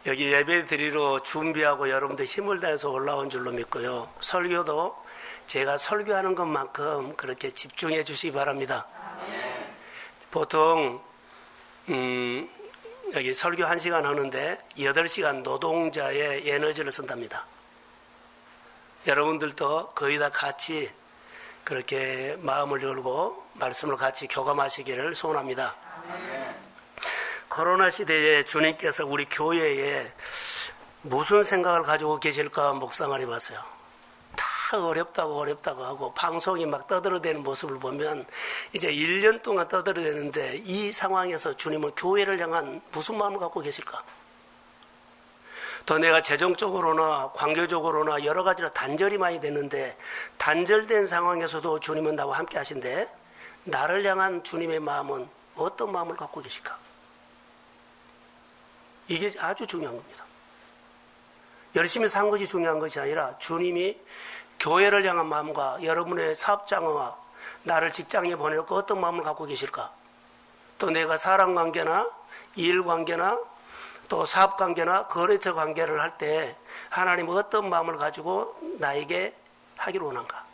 여기 예배 드리러 준비하고 여러분들 힘을 다해서 올라온 줄로 믿고요. 설교도 제가 설교하는 것만큼 그렇게 집중해 주시기 바랍니다. 보통 여기 설교 1시간 하는데 8시간 노동자의 에너지를 쓴답니다. 여러분들도 거의 다 같이 그렇게 마음을 열고 말씀을 같이 교감하시기를 소원합니다. 코로나 시대에 주님께서 우리 교회에 무슨 생각을 가지고 계실까 묵상을 해봤어요. 다 어렵다고 하고 방송이 막 떠들어대는 모습을 보면 이제 1년 동안 떠들어대는데 이 상황에서 주님은 교회를 향한 무슨 마음을 갖고 계실까? 또 내가 재정적으로나 관계적으로나 여러 가지로 단절이 많이 됐는데 단절된 상황에서도 주님은 나와 함께 하신데 나를 향한 주님의 마음은 어떤 마음을 갖고 계실까? 이게 아주 중요한 겁니다. 열심히 산 것이 중요한 것이 아니라 주님이 교회를 향한 마음과 여러분의 사업장과 나를 직장에 보내고 어떤 마음을 갖고 계실까? 또 내가 사람관계나 일관계나 또 사업관계나 거래처 관계를 할 때 하나님은 어떤 마음을 가지고 나에게 하기를 원한가?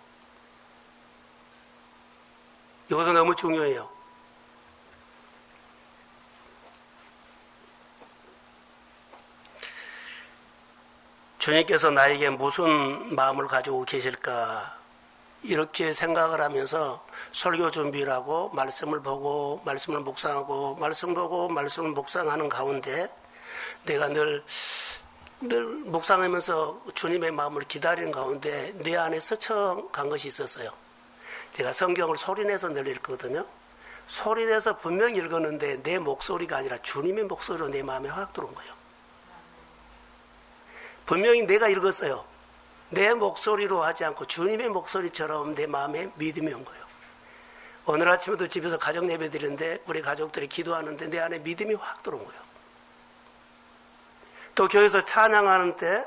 이것은 너무 중요해요. 주님께서 나에게 무슨 마음을 가지고 계실까? 이렇게 생각을 하면서 설교 준비를 하고 말씀을 보고 말씀을 묵상하고 말씀 보고 말씀을 묵상하는 가운데 내가 늘 묵상하면서 주님의 마음을 기다리는 가운데 내 안에 스쳐간 것이 있었어요. 제가 성경을 소리내서 늘 읽거든요. 소리내서 분명히 읽었는데 내 목소리가 아니라 주님의 목소리로 내 마음에 확 들어온 거예요. 분명히 내가 읽었어요. 내 목소리로 하지 않고 주님의 목소리처럼 내 마음에 믿음이 온 거예요. 오늘 아침에도 집에서 가정 예배 드리는데 우리 가족들이 기도하는데 내 안에 믿음이 확 들어온 거예요. 또 교회에서 찬양하는 때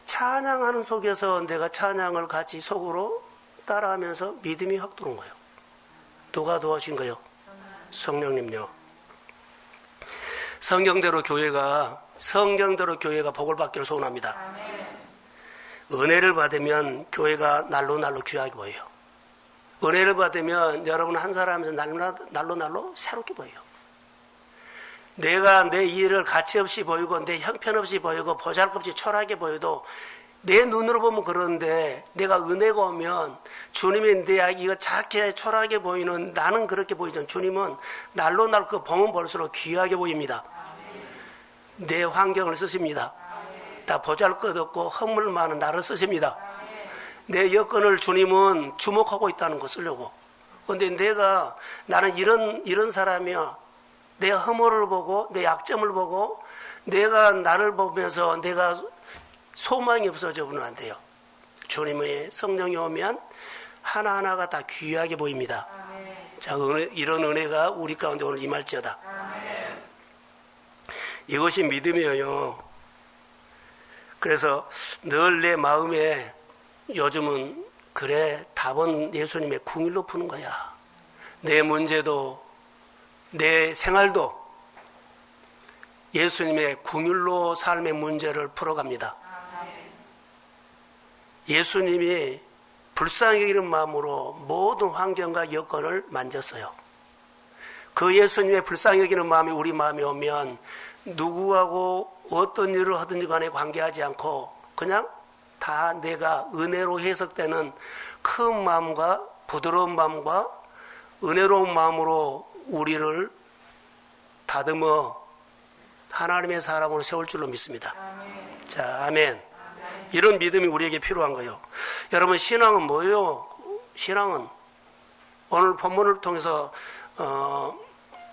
찬양하는 속에서 내가 찬양을 같이 속으로 따라하면서 믿음이 확 들어온 거예요. 누가 도와주신 거예요? 성령님요. 성경대로 교회가 복을 받기를 소원합니다. 은혜를 받으면 교회가 날로 귀하게 보여요. 은혜를 받으면 여러분 한 사람에서 날로 새롭게 보여요. 내가 내 일을 가치 없이 보이고 내 형편없이 보이고 보잘것없이 초라하게 보여도 내 눈으로 보면 그런데 내가 은혜가 오면 주님이 내 이거 작게 초라하게 보이는 나는 그렇게 보이죠. 주님은 날로 그 보면 볼수록 귀하게 보입니다. 내 환경을 쓰십니다. 다 보잘것없고 허물 많은 나를 쓰십니다. 내 여건을 주님은 주목하고 있다는 거 쓰려고. 그런데 나는 이런 사람이야. 내 허물을 보고 내 약점을 보고 내가 나를 보면서 내가 소망이 없어져서는 안 돼요. 주님의 성령이 오면 하나하나가 다 귀하게 보입니다. 자, 이런 은혜가 우리 가운데 오늘 임할지어다. 이것이 믿음이에요. 그래서 늘 내 마음에 요즘은 그래 답은 예수님의 궁일로 푸는 거야. 내 문제도 내 생활도 예수님의 궁일로 삶의 문제를 풀어갑니다. 예수님이 불쌍히 여기는 마음으로 모든 환경과 여건을 만졌어요. 그 예수님의 불쌍히 여기는 마음이 우리 마음에 오면 누구하고 어떤 일을 하든지 간에 관계하지 않고 그냥 다 내가 은혜로 해석되는 큰 마음과 부드러운 마음과 은혜로운 마음으로 우리를 다듬어 하나님의 사람으로 세울 줄로 믿습니다. 자, 아멘. 이런 믿음이 우리에게 필요한 거예요. 여러분, 신앙은 뭐예요? 신앙은 오늘 본문을 통해서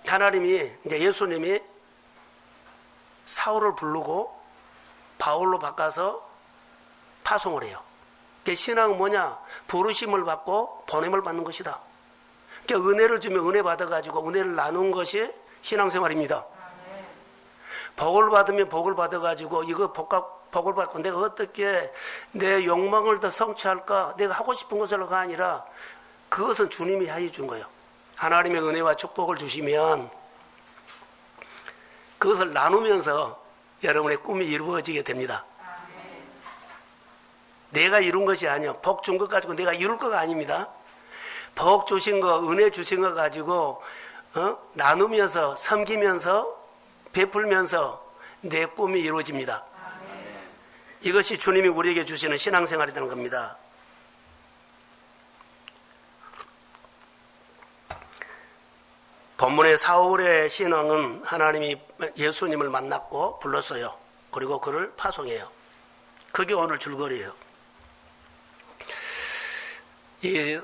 하나님이 이제 예수님이 사울을 부르고 바울로 바꿔서 파송을 해요. 신앙은 뭐냐? 부르심을 받고 보냄을 받는 것이다. 그러니까 은혜를 주면 은혜 받아가지고 은혜를 나눈 것이 신앙생활입니다. 복을 받으면 복을 받아가지고 이거 복을 받고 내가 어떻게 내 욕망을 더 성취할까? 내가 하고 싶은 것으로가 아니라 그것은 주님이 해준 거예요. 하나님의 은혜와 축복을 주시면 그것을 나누면서 여러분의 꿈이 이루어지게 됩니다. 내가 이룬 것이 아니요. 복 준 것 가지고 내가 이룰 거가 아닙니다. 복 주신 거, 은혜 주신 거 가지고 나누면서 섬기면서 베풀면서 내 꿈이 이루어집니다. 이것이 주님이 우리에게 주시는 신앙생활이라는 겁니다. 본문의 사울의 신앙은 하나님이 예수님을 만났고 불렀어요. 그리고 그를 파송해요. 그게 오늘 줄거리예요. 이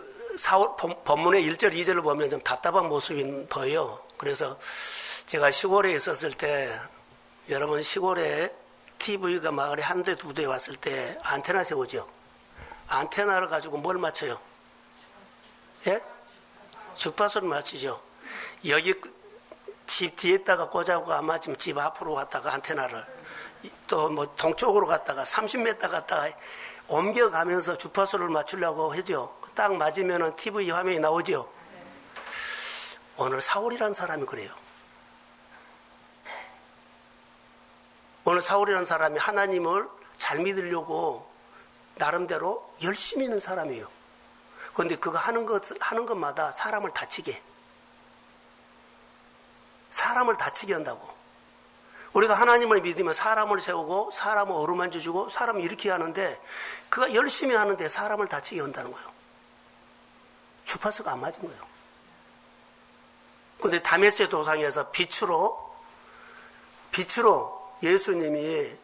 본문의 1절, 2절을 보면 좀 답답한 모습이 보여요. 그래서 제가 시골에 있었을 때, 여러분 시골에 TV가 마을에 한 대, 두 대 왔을 때 안테나 세우죠. 안테나를 가지고 뭘 맞춰요? 예? 주파수를 맞추죠. 여기 집 뒤에다가 꽂아고 안 맞으면 집 앞으로 갔다가 안테나를 또 뭐 동쪽으로 갔다가 30m 갔다가 옮겨가면서 주파수를 맞추려고 하죠. 딱 맞으면 TV 화면이 나오죠. 오늘 사울이라는 사람이 그래요. 오늘 사울이라는 사람이 하나님을 잘 믿으려고 나름대로 열심히 있는 사람이에요. 그런데 그거 하는 것마다 사람을 다치게 한다고. 우리가 하나님을 믿으면 사람을 세우고 사람을 어루만져 주고 사람을 일으키게 하는데 그가 열심히 하는데 사람을 다치게 한다는 거예요. 주파수가 안 맞은 거예요. 그런데 다메섹 도상에서 빛으로 예수님이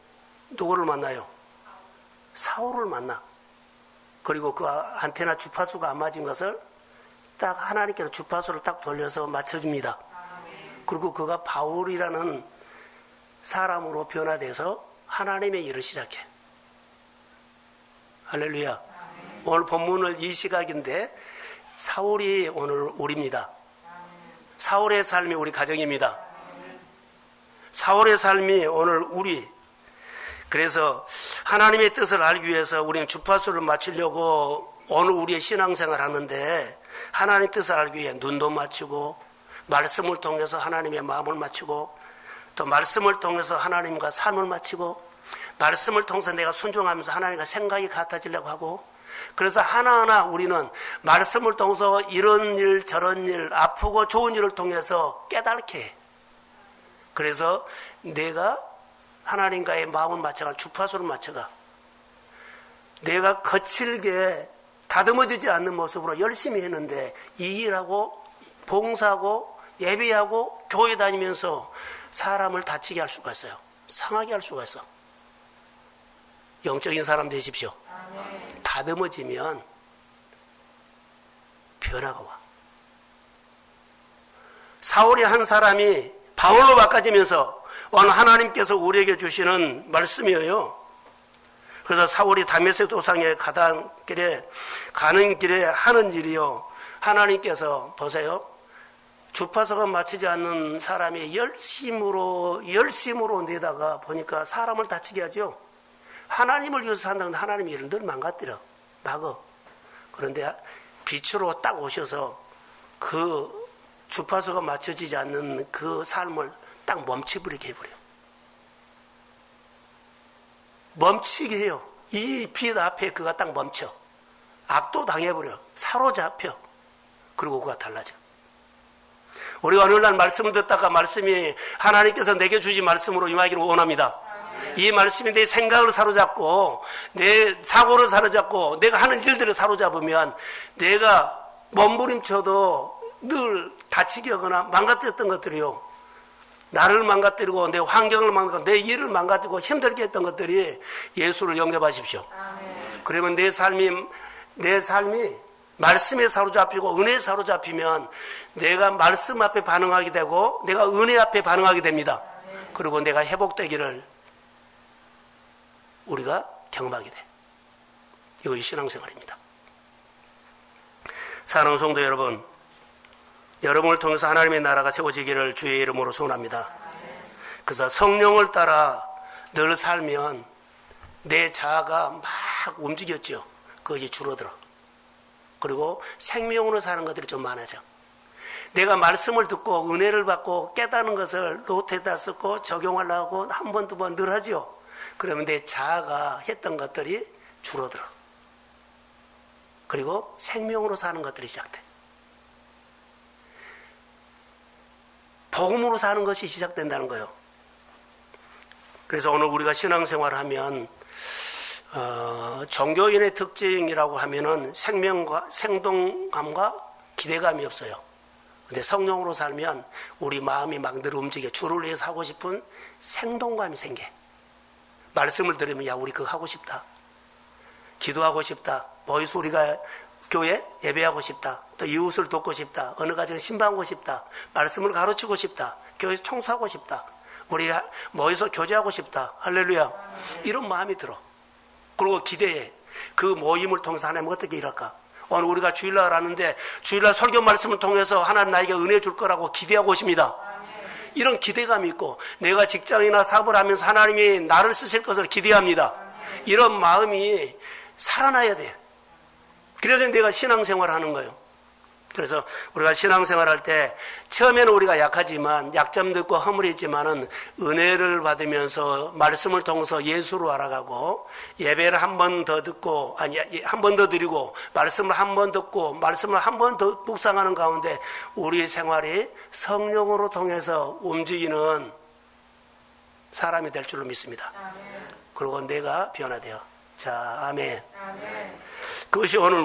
누구를 만나요? 사울을 만나. 그리고 그 안테나 주파수가 안 맞은 것을 딱 하나님께서 주파수를 딱 돌려서 맞춰줍니다. 그리고 그가 바울이라는 사람으로 변화돼서 하나님의 일을 시작해. 할렐루야. 오늘 본문은 이 시각인데 사울이 오늘 우리입니다. 사울의 삶이 우리 가정입니다. 사울의 삶이 오늘 우리. 그래서 하나님의 뜻을 알기 위해서 우리는 주파수를 맞추려고 오늘 우리의 신앙생활을 하는데 하나님의 뜻을 알기 위해 눈도 맞추고 말씀을 통해서 하나님의 마음을 맞추고 또 말씀을 통해서 하나님과 삶을 맞추고 말씀을 통해서 내가 순종하면서 하나님과 생각이 같아지려고 하고 그래서 하나하나 우리는 말씀을 통해서 이런 일 저런 일 아프고 좋은 일을 통해서 깨닫게 해. 그래서 내가 하나님과의 마음을 맞춰가 주파수를 맞춰가 내가 거칠게 다듬어지지 않는 모습으로 열심히 했는데 이 일하고 봉사하고 예배하고 교회 다니면서 사람을 다치게 할 수가 있어요. 상하게 할 수가 있어. 영적인 사람 되십시오. 다듬어지면 변화가 와. 사울이 한 사람이 바울로 바꿔지면서 오늘 하나님께서 우리에게 주시는 말씀이에요. 그래서 사울이 다메섹 도상에 가는 길에 하는 일이요. 하나님께서 보세요. 주파수가 맞추지 않는 사람이 열심으로 내다가 보니까 사람을 다치게 하죠. 하나님을 위해서 산다는데 하나님의 일을 늘 망가뜨려. 막어. 그런데 빛으로 딱 오셔서 그 주파수가 맞춰지지 않는 그 삶을 딱 멈춰버리게 해버려요. 멈추게 해요. 이 빛 앞에 그가 딱 멈춰. 압도당해버려. 사로잡혀. 그리고 그가 달라져. 우리가 오늘날 말씀을 듣다가 말씀이 하나님께서 내게 주신 말씀으로 임하기를 원합니다. 이 말씀이 내 생각을 사로잡고 내 사고를 사로잡고 내가 하는 일들을 사로잡으면 내가 몸부림쳐도 늘 다치게 하거나 망가뜨렸던 것들이요. 나를 망가뜨리고 내 환경을 망가뜨리고 내 일을 망가뜨리고 힘들게 했던 것들이 예수를 영접하십시오. 그러면 내 삶이 말씀에 사로잡히고 은혜에 사로잡히면 내가 말씀 앞에 반응하게 되고 내가 은혜 앞에 반응하게 됩니다. 그리고 내가 회복되기를 우리가 경험하게 돼. 이것이 신앙생활입니다. 사랑하는 성도 여러분, 여러분을 통해서 하나님의 나라가 세워지기를 주의 이름으로 소원합니다. 그래서 성령을 따라 늘 살면 내 자아가 막 움직였죠. 그것이 줄어들어. 그리고 생명으로 사는 것들이 좀 많아져. 내가 말씀을 듣고 은혜를 받고 깨닫는 것을 노트에다 쓰고 적용하려고 한 번, 두 번 늘 하죠. 그러면 내 자아가 했던 것들이 줄어들어. 그리고 생명으로 사는 것들이 시작돼. 복음으로 사는 것이 시작된다는 거예요. 그래서 오늘 우리가 신앙생활을 하면 종교인의 특징이라고 하면은 생동감과 기대감이 없어요. 근데 성령으로 살면 우리 마음이 막 늘 움직여. 주를 위해서 하고 싶은 생동감이 생겨. 말씀을 들으면 야, 우리 그거 하고 싶다. 기도하고 싶다. 보이스 우리가 교회 예배하고 싶다. 또 이웃을 돕고 싶다. 어느 가정을 신방하고 싶다. 말씀을 가르치고 싶다. 교회에서 청소하고 싶다. 우리 모여서 교제하고 싶다. 할렐루야. 이런 마음이 들어. 그리고 기대해. 그 모임을 통해서 하나님 어떻게 일할까? 오늘 우리가 주일날 하는데 주일날 설교 말씀을 통해서 하나님 나에게 은혜 줄 거라고 기대하고 있습니다. 이런 기대감이 있고 내가 직장이나 사업을 하면서 하나님이 나를 쓰실 것을 기대합니다. 이런 마음이 살아나야 돼. 그래서 내가 신앙생활을 하는 거예요. 그래서 우리가 신앙생활할 때 처음에는 우리가 약하지만 약점도 있고 허물이 있지만은 은혜를 받으면서 말씀을 통해서 예수로 알아가고 예배를 한 번 더 듣고 한 번 더 드리고 말씀을 한 번 듣고 말씀을 한 번 더 묵상하는 가운데 우리 생활이 성령으로 통해서 움직이는 사람이 될 줄로 믿습니다. 그리고 내가 변화돼요. 자, 아멘. 그것이 오늘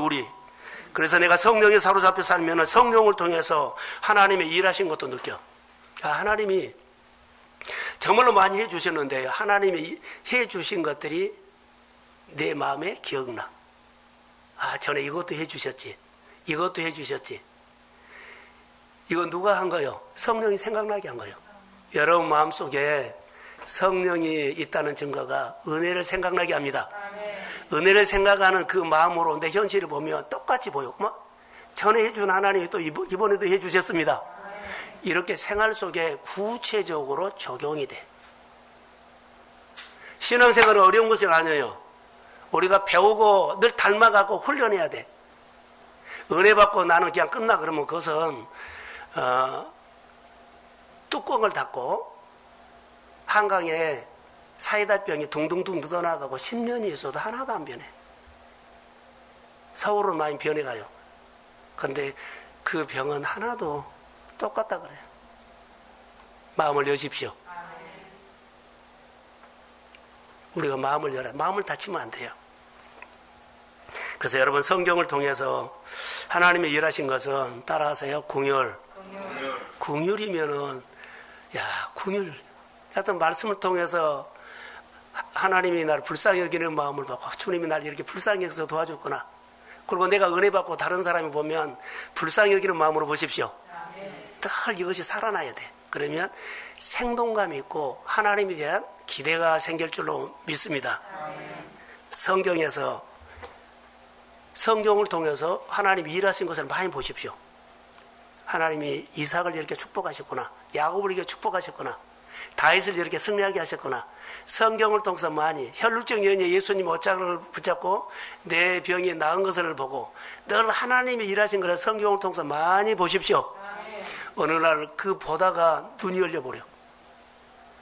그래서 내가 성령에 사로잡혀 살면 성령을 통해서 하나님의 일하신 것도 느껴. 하나님이 정말로 많이 해주셨는데 하나님이 해주신 것들이 내 마음에 기억나. 전에 이것도 해주셨지. 이것도 해주셨지. 이거 누가 한 거요? 성령이 생각나게 한 거요. 여러분 마음속에 성령이 있다는 증거가 은혜를 생각나게 합니다. 은혜를 생각하는 그 마음으로 내 현실을 보면 똑같이 보여. 전에 해준 하나님이 또 이번에도 해주셨습니다. 이렇게 생활 속에 구체적으로 적용이 돼. 신앙생활은 어려운 것이 아니에요. 우리가 배우고 늘 닮아가고 훈련해야 돼. 은혜 받고 나는 그냥 끝나 그러면 그것은 뚜껑을 닫고 한강에 사이다병이 둥둥둥 묻어나가고 10년이 있어도 하나도 안 변해. 서울은 많이 변해가요. 그런데 그 병은 하나도 똑같다 그래요. 마음을 여십시오. 우리가 마음을 열어야 마음을 닫히면 안 돼요. 그래서 여러분 성경을 통해서 하나님의 일하신 것은 따라하세요. 궁율이면은 궁율. 하여튼 말씀을 통해서 하나님이 나를 불쌍히 여기는 마음을 받고 주님이 나를 이렇게 불쌍히 여기서 도와줬구나. 그리고 내가 은혜 받고 다른 사람이 보면 불쌍히 여기는 마음으로 보십시오. 늘 이것이 살아나야 돼. 그러면 생동감이 있고 하나님에 대한 기대가 생길 줄로 믿습니다. 성경에서 성경을 통해서 하나님이 일하신 것을 많이 보십시오. 하나님이 이삭을 이렇게 축복하셨구나. 야곱을 이렇게 축복하셨구나. 다윗을 이렇게 승리하게 하셨구나. 성경을 통해서 많이 혈루증 여인이 예수님 옷장을 붙잡고 내 병이 나은 것을 보고 늘 하나님이 일하신 것을 성경을 통해서 많이 보십시오. 어느 날 그 보다가 눈이 열려버려.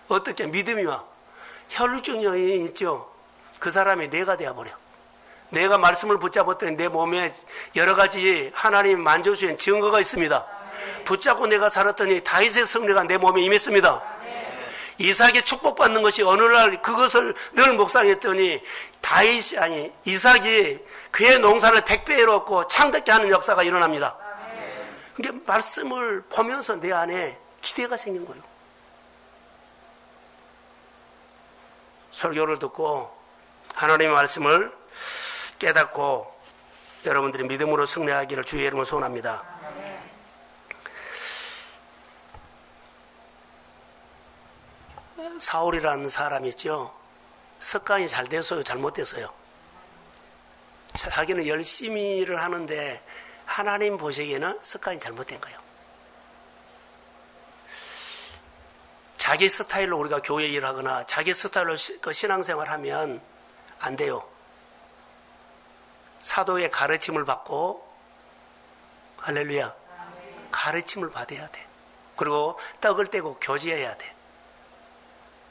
어떻게 믿음이 와. 혈루증 여인이 있죠. 그 사람이 내가 되어버려. 내가 말씀을 붙잡았더니 내 몸에 여러 가지 하나님 만져주신 증거가 있습니다. 붙잡고 내가 살았더니 다윗의 승리가 내 몸에 임했습니다. 이삭이 축복받는 것이 어느 날 그것을 늘 묵상했더니 이삭이 그의 농사를 100배로 얻고 창대케 하는 역사가 일어납니다. 그러니까 말씀을 보면서 내 안에 기대가 생긴 거예요. 설교를 듣고 하나님의 말씀을 깨닫고 여러분들이 믿음으로 승리하기를 주의 이름으로 소원합니다. 사울이라는 사람이 있죠. 습관이 잘 됐어요, 잘못됐어요? 자기는 열심히 일을 하는데 하나님 보시기에는 습관이 잘못된 거예요. 자기 스타일로 우리가 교회 일하거나 자기 스타일로 신앙생활 하면 안 돼요. 사도의 가르침을 받고 할렐루야 가르침을 받아야 돼. 그리고 떡을 떼고 교제해야 돼.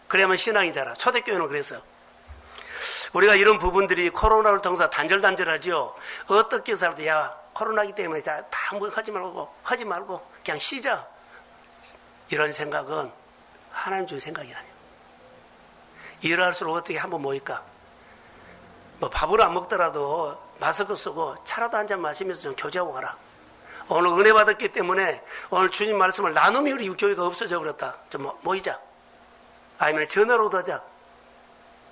그래야만 신앙이 자라. 초대교회는 그래서 우리가 이런 부분들이 코로나를 통해서 단절하죠. 어떻게 해서라도 야 코로나기 때문에 다 뭐 하지 말고 그냥 쉬자. 이런 생각은 하나님 준 생각이 아니에요. 일을 할수록 어떻게 한번 모일까? 뭐 밥을 안 먹더라도 마스크 쓰고 차라도 한 잔 마시면서 좀 교제하고 가라. 오늘 은혜 받았기 때문에 오늘 주님 말씀을 나눔이 우리 교회가 없어져 버렸다. 좀 모이자. 아니면 전화로도 하자.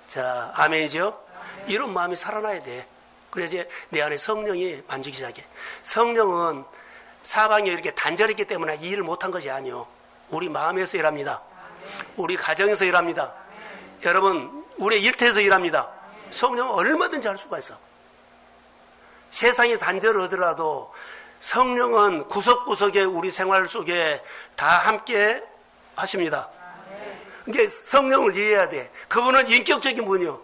자, 아멘이죠? 이런 마음이 살아나야 돼. 그래야지 내 안에 성령이 만지기 시작해. 성령은 사방에 이렇게 단절했기 때문에 이 일을 못한 것이 아니요. 우리 마음에서 일합니다. 우리 가정에서 일합니다. 여러분, 우리 일터에서 일합니다. 성령은 얼마든지 할 수가 있어. 세상이 단절하더라도 성령은 구석구석에 우리 생활 속에 다 함께 하십니다. 그러니까 성령을 이해해야 돼. 그분은 인격적인 분이요.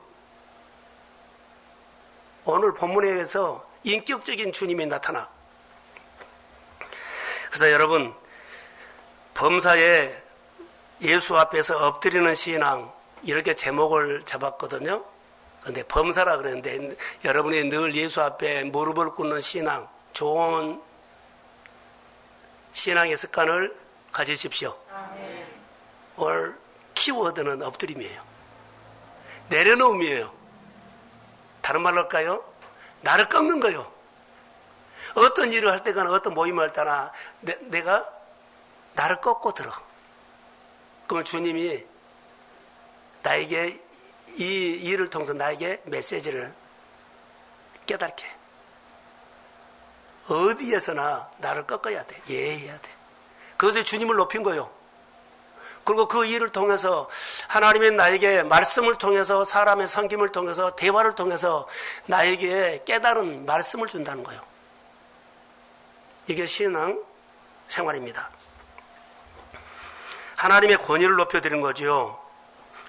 오늘 본문에서 인격적인 주님이 나타나. 그래서 여러분, 범사에 예수 앞에서 엎드리는 신앙, 이렇게 제목을 잡았거든요. 근데 범사라 그랬는데 여러분이 늘 예수 앞에 무릎을 꿇는 신앙, 좋은 신앙의 습관을 가지십시오. 오늘 키워드는 엎드림이에요. 내려놓음이에요. 다른 말로 할까요? 나를 꺾는 거예요. 어떤 일을 할 때나 어떤 모임을 할 때나 내가 나를 꺾고 들어. 그러면 주님이 나에게 이 일을 통해서 나에게 메시지를 깨닫게. 어디에서나 나를 꺾어야 돼. 예해야 돼. 그것에 주님을 높인 거예요. 그리고 그 일을 통해서 하나님의 나에게 말씀을 통해서 사람의 섬김을 통해서 대화를 통해서 나에게 깨달은 말씀을 준다는 거예요. 이게 신앙 생활입니다. 하나님의 권위를 높여드린 거죠.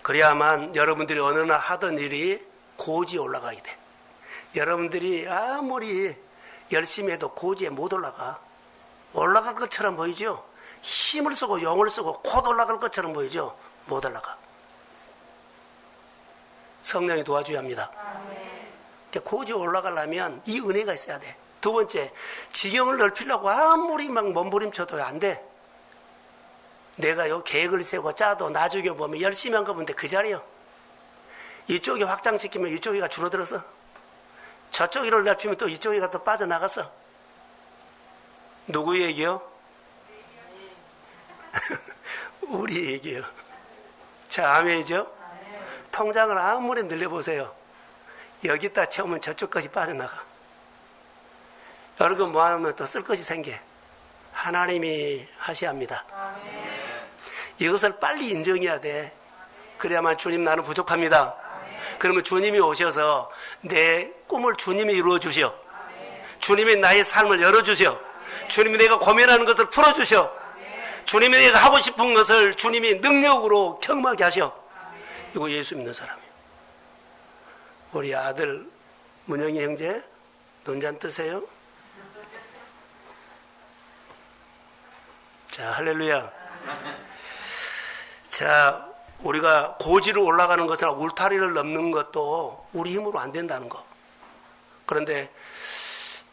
그래야만 여러분들이 어느 날 하던 일이 고지에 올라가게 돼. 여러분들이 아무리 열심히 해도 고지에 못 올라가. 올라갈 것처럼 보이죠? 힘을 쓰고 용을 쓰고 곧 올라갈 것처럼 보이죠? 못 올라가. 성령이 도와줘야 합니다. 고지에 올라가려면 이 은혜가 있어야 돼. 두 번째, 지경을 넓히려고 아무리 막 몸부림쳐도 안 돼. 내가요 계획을 세우고 짜도 나중에 보면 열심히 한 거 보는데 그 자리요. 이쪽이 확장시키면 이쪽이가 줄어들어서 저쪽이를 넓히면 또 이쪽이가 또 빠져나갔어. 누구 얘기요? 우리 얘기요. 자, 아멘이죠? 통장을 아무리 늘려보세요. 여기다 채우면 저쪽까지 빠져나가. 여러분 뭐하면 또 쓸 것이 생겨. 하나님이 하셔야 합니다. 이것을 빨리 인정해야 돼. 그래야만 주님 나는 부족합니다. 그러면 주님이 오셔서 내 꿈을 주님이 이루어주셔. 주님이 나의 삶을 열어주셔. 주님이 내가 고민하는 것을 풀어주셔. 주님이 내가 하고 싶은 것을 주님이 능력으로 경험하게 하셔. 이거 예수 믿는 사람이에요. 우리 아들 문영이 형제 논잔 뜨세요. 자, 할렐루야. 자, 우리가 고지로 올라가는 것이나 울타리를 넘는 것도 우리 힘으로 안 된다는 거. 그런데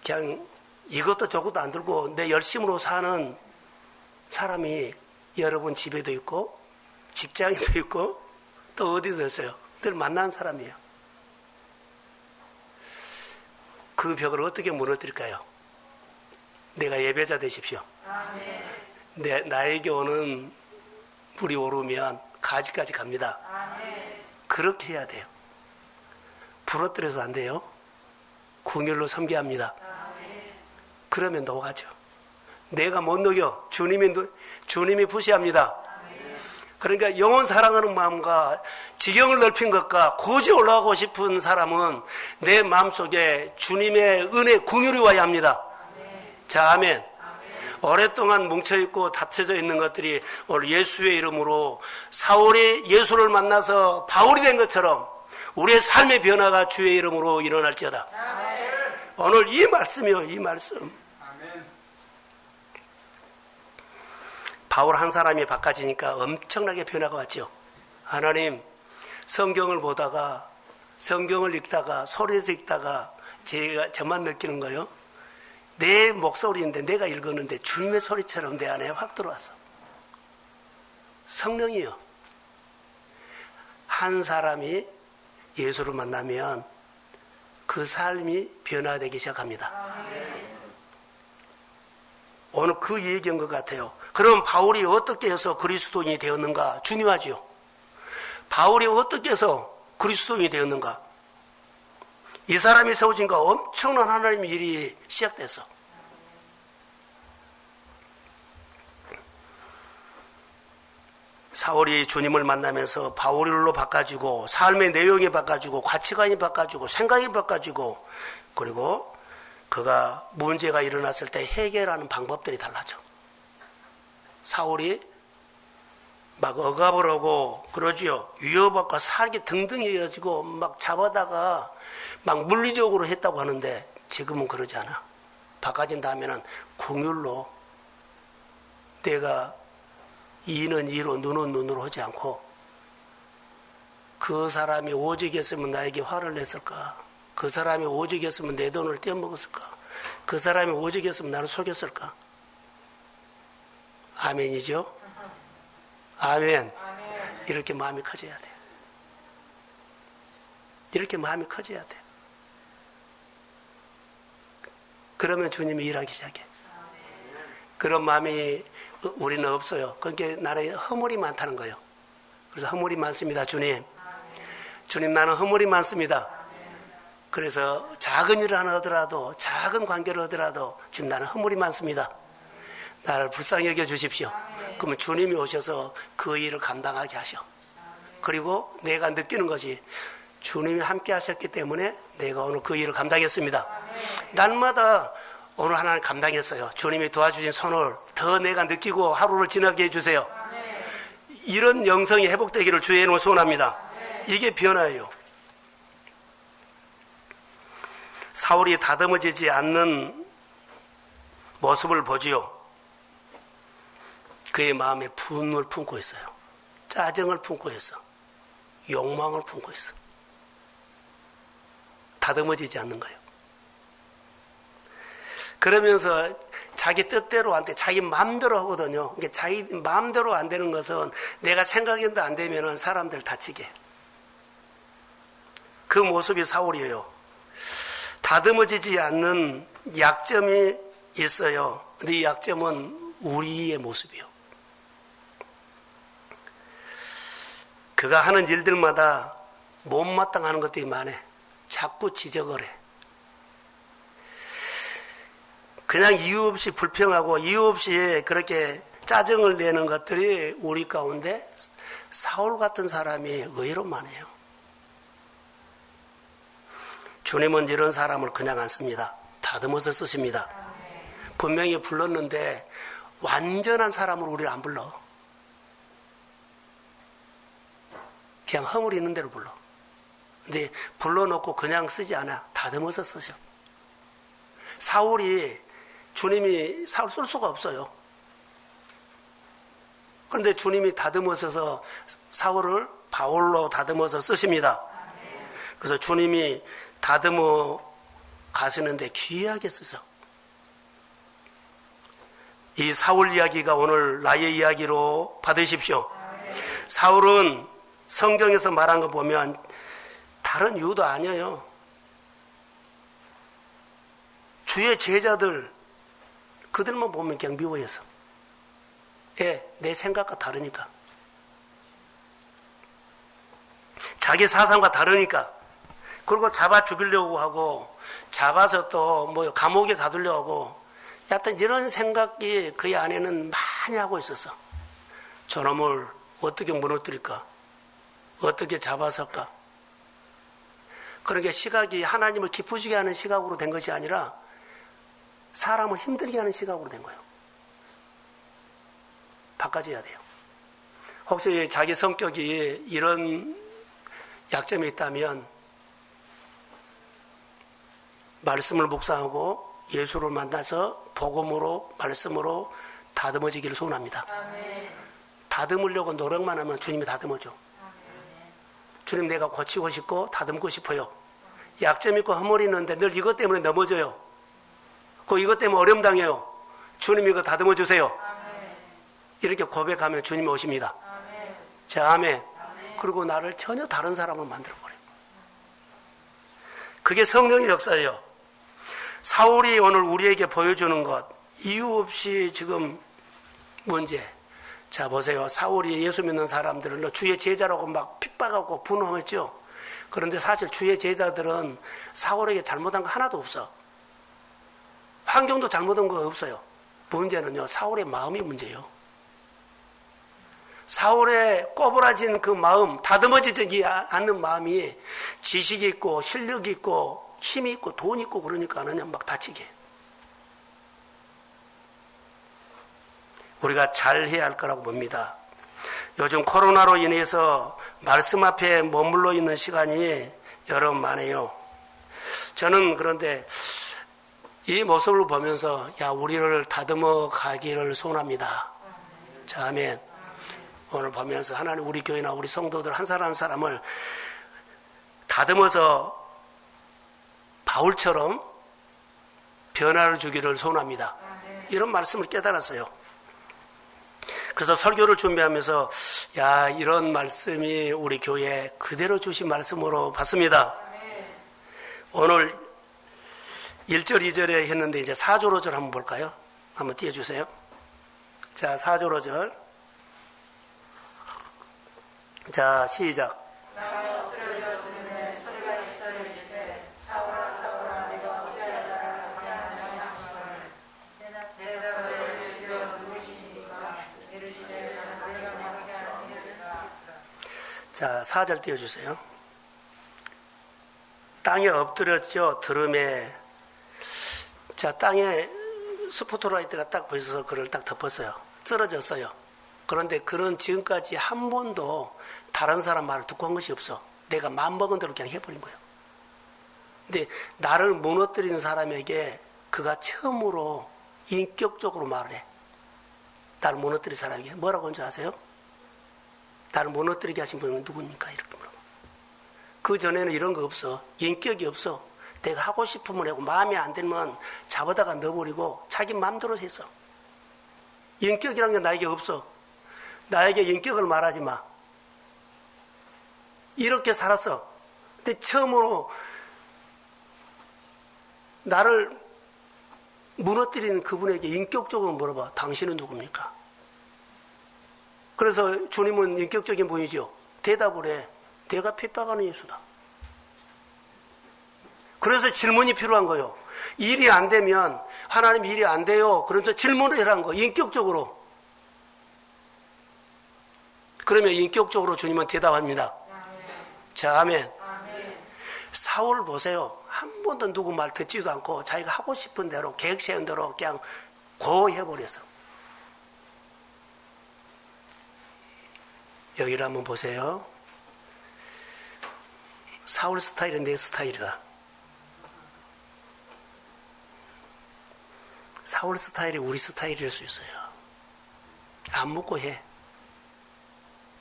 그냥 이것도 저것도 안 들고 내 열심으로 사는 사람이 여러분 집에도 있고 직장에도 있고 또 어디도 있어요. 늘 만나는 사람이에요. 그 벽을 어떻게 무너뜨릴까요? 내가 예배자 되십시오. 나에게 오는 불이 오르면 가지까지 갑니다. 그렇게 해야 돼요. 부러뜨려서 안 돼요. 궁율로 섬겨합니다. 그러면 녹아죠. 내가 못 녹여. 주님이 부시합니다. 그러니까 영혼 사랑하는 마음과 지경을 넓힌 것과 고지 올라가고 싶은 사람은 내 마음속에 주님의 은혜 궁율이 와야 합니다. 자, 아멘. 오랫동안 뭉쳐있고 다쳐져 있는 것들이 오늘 예수의 이름으로 사울이 예수를 만나서 바울이 된 것처럼 우리의 삶의 변화가 주의 이름으로 일어날지어다. 오늘 이 말씀이요, 이 말씀. 바울 한 사람이 바꿔지니까 엄청나게 변화가 왔죠. 하나님, 성경을 보다가, 성경을 읽다가, 소리에서 읽다가 저만 느끼는 거요. 내 목소리인데 내가 읽었는데 주님의 소리처럼 내 안에 확 들어왔어. 성령이요. 한 사람이 예수를 만나면 그 삶이 변화되기 시작합니다. 오늘 그 얘기인 것 같아요. 그럼 바울이 어떻게 해서 그리스도인이 되었는가? 중요하죠. 바울이 어떻게 해서 그리스도인이 되었는가? 이 사람이 세워진가 엄청난 하나님의 일이 시작됐어. 사울이 주님을 만나면서 바울로 바꿔주고 삶의 내용이 바꿔주고 가치관이 바꿔주고 생각이 바꿔주고 그리고 그가 문제가 일어났을 때 해결하는 방법들이 달라져. 사울이 막 억압을 하고 그러지요. 위협받고 살기 등등해가지고 막 잡아다가 막 물리적으로 했다고 하는데 지금은 그러지 않아. 바꿔진 다음에는 궁율로 내가 이는 이로 눈은 눈으로 하지 않고 그 사람이 오직했으면 나에게 화를 냈을까? 그 사람이 오직했으면 내 돈을 떼어먹었을까? 그 사람이 오직했으면 나를 속였을까? 아멘이죠? 아멘. 이렇게 마음이 커져야 돼. 이렇게 마음이 커져야 돼. 그러면 주님이 일하기 시작해. 그런 마음이 우리는 없어요. 그러니까 나는 허물이 많다는 거예요. 그래서 허물이 많습니다, 주님. 주님, 나는 허물이 많습니다. 그래서 작은 일을 하나 하더라도, 작은 관계를 하더라도 주님, 나는 허물이 많습니다. 나를 불쌍히 여겨 주십시오. 그러면 주님이 오셔서 그 일을 감당하게 하셔. 그리고 내가 느끼는 것이 주님이 함께 하셨기 때문에 내가 오늘 그 일을 감당했습니다. 날마다 오늘 하나를 감당했어요. 주님이 도와주신 손을 더 내가 느끼고 하루를 지나게 해주세요. 이런 영성이 회복되기를 주의 이름으로 소원합니다. 이게 변화예요. 사울이 다듬어지지 않는 모습을 보지요. 그의 마음에 분노를 품고 있어요. 짜증을 품고 있어. 욕망을 품고 있어. 다듬어지지 않는 거예요. 그러면서 자기 뜻대로 안 돼, 자기 마음대로 하거든요. 그러니까 자기 마음대로 안 되는 것은 내가 생각해도 안 되면 사람들 다치게. 그 모습이 사울이에요. 다듬어지지 않는 약점이 있어요. 근데 이 약점은 우리의 모습이요. 그가 하는 일들마다 못마땅하는 것들이 많아. 자꾸 지적을 해. 그냥 이유 없이 불평하고 이유 없이 그렇게 짜증을 내는 것들이 우리 가운데 사울 같은 사람이 의외로 많아요. 주님은 이런 사람을 그냥 안 씁니다. 다듬어서 쓰십니다. 분명히 불렀는데 완전한 사람을 우리를 안 불러. 그냥 허물 있는 대로 불러. 근데 불러놓고 그냥 쓰지 않아. 다듬어서 쓰셔. 사울이 주님이 사울 쓸 수가 없어요. 그런데 주님이 다듬어서 사울을 바울로 다듬어서 쓰십니다. 그래서 주님이 다듬어 가시는데 귀하게 쓰셔. 이 사울 이야기가 오늘 나의 이야기로 받으십시오. 사울은 성경에서 말한 거 보면 다른 이유도 아니에요. 주의 제자들 그들만 보면 그냥 미워해서. 내 생각과 다르니까. 자기 사상과 다르니까. 그리고 잡아 죽이려고 하고 잡아서 또 뭐 감옥에 가두려고 하고 여하튼 이런 생각이 그의 안에는 많이 하고 있었어. 저놈을 어떻게 무너뜨릴까? 어떻게 잡아서까? 그러니까 시각이 하나님을 기쁘시게 하는 시각으로 된 것이 아니라 사람을 힘들게 하는 시각으로 된 거예요. 바꿔줘야 돼요. 혹시 자기 성격이 이런 약점이 있다면 말씀을 묵상하고 예수를 만나서 복음으로 말씀으로 다듬어지기를 소원합니다. 아멘. 다듬으려고 노력만 하면 주님이 다듬어줘. 아멘. 주님, 내가 고치고 싶고 다듬고 싶어요. 약점 있고 허물이 있는데 늘 이것 때문에 넘어져요. 이것 때문에 어려움 당해요. 주님, 이거 다듬어 주세요. 아멘. 이렇게 고백하면 주님이 오십니다. 아멘. 자, 아멘. 아멘. 그리고 나를 전혀 다른 사람으로 만들어버려요. 그게 성령의 역사예요. 사울이 오늘 우리에게 보여주는 것, 이유 없이 지금 문제. 자, 보세요. 사울이 예수 믿는 사람들을 주의 제자라고 막 핍박하고 분노했죠. 그런데 사실 주의 제자들은 사울에게 잘못한 거 하나도 없어. 환경도 잘못한 거 없어요. 문제는요, 사울의 마음이 문제예요. 사울의 꼬부라진 그 마음, 다듬어지지 않는 마음이 지식이 있고 실력이 있고 힘이 있고 돈이 있고 그러니까 그냥 막 다치게. 우리가 잘해야 할 거라고 봅니다. 요즘 코로나로 인해서 말씀 앞에 머물러 있는 시간이 여러 많아요. 저는 그런데 이 모습을 보면서 우리를 다듬어 가기를 소원합니다. 자, 아멘. 오늘 보면서 하나님 우리 교회나 우리 성도들 한 사람 한 사람을 다듬어서 바울처럼 변화를 주기를 소원합니다. 이런 말씀을 깨달았어요. 그래서 설교를 준비하면서 이런 말씀이 우리 교회에 그대로 주신 말씀으로 봤습니다. 오늘 1절 2절에 했는데 이제 4절 5절 한번 볼까요? 한번 띄워주세요. 자, 4절 5절. 자, 시작. 자, 4절 띄워주세요. 땅에 엎드렸죠, 드럼에. 자, 땅에 스포트라이트가 딱 보여서 그를 딱 덮었어요. 쓰러졌어요. 그런데 그는 지금까지 한 번도 다른 사람 말을 듣고 한 것이 없어. 내가 마음먹은 대로 그냥 해버린 거예요. 근데 나를 무너뜨리는 사람에게 그가 처음으로 인격적으로 말을 해. 나를 무너뜨린 사람에게 뭐라고 한 줄 아세요? 나를 무너뜨리게 하신 분은 누굽니까? 이렇게 물어봐. 그 전에는 이런 거 없어. 인격이 없어. 내가 하고 싶으면 하고 마음에 안 들면 잡아다가 넣어버리고 자기 마음대로 했어. 인격이란 게 나에게 없어. 나에게 인격을 말하지 마. 이렇게 살았어. 근데 처음으로 나를 무너뜨리는 그분에게 인격적으로 물어봐. 당신은 누굽니까? 그래서 주님은 인격적인 분이죠. 대답을 해. 내가 핍박하는 예수다. 그래서 질문이 필요한 거예요. 일이 안 되면 하나님 일이 안 돼요. 그러면서 질문을 해라는 거예요. 인격적으로. 그러면 인격적으로 주님은 대답합니다. 자, 아멘. 사울 보세요. 한 번도 누구 말 듣지도 않고 자기가 하고 싶은 대로 계획 세운 대로 그냥 고해버렸어. 여기를 한번 보세요. 사울 스타일은 내 스타일이다. 사울 스타일이 우리 스타일일 수 있어요. 안 묻고 해.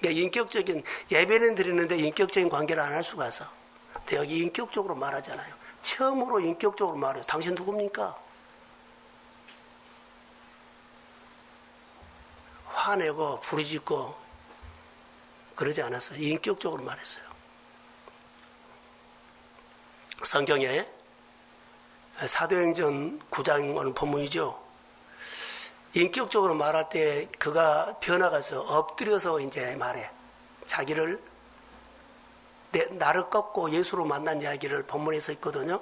그러니까 인격적인 예배는 드리는데 인격적인 관계를 안 할 수가 있어. 근데 여기 인격적으로 말하잖아요. 처음으로 인격적으로 말해요. 당신 누굽니까? 화내고 부르짖고 그러지 않았어요. 인격적으로 말했어요. 성경에 사도행전 9장 본문이죠. 인격적으로 말할 때 그가 변화가 있어. 엎드려서 이제 말해. 자기를 나를 꺾고 예수로 만난 이야기를 본문에서 있거든요.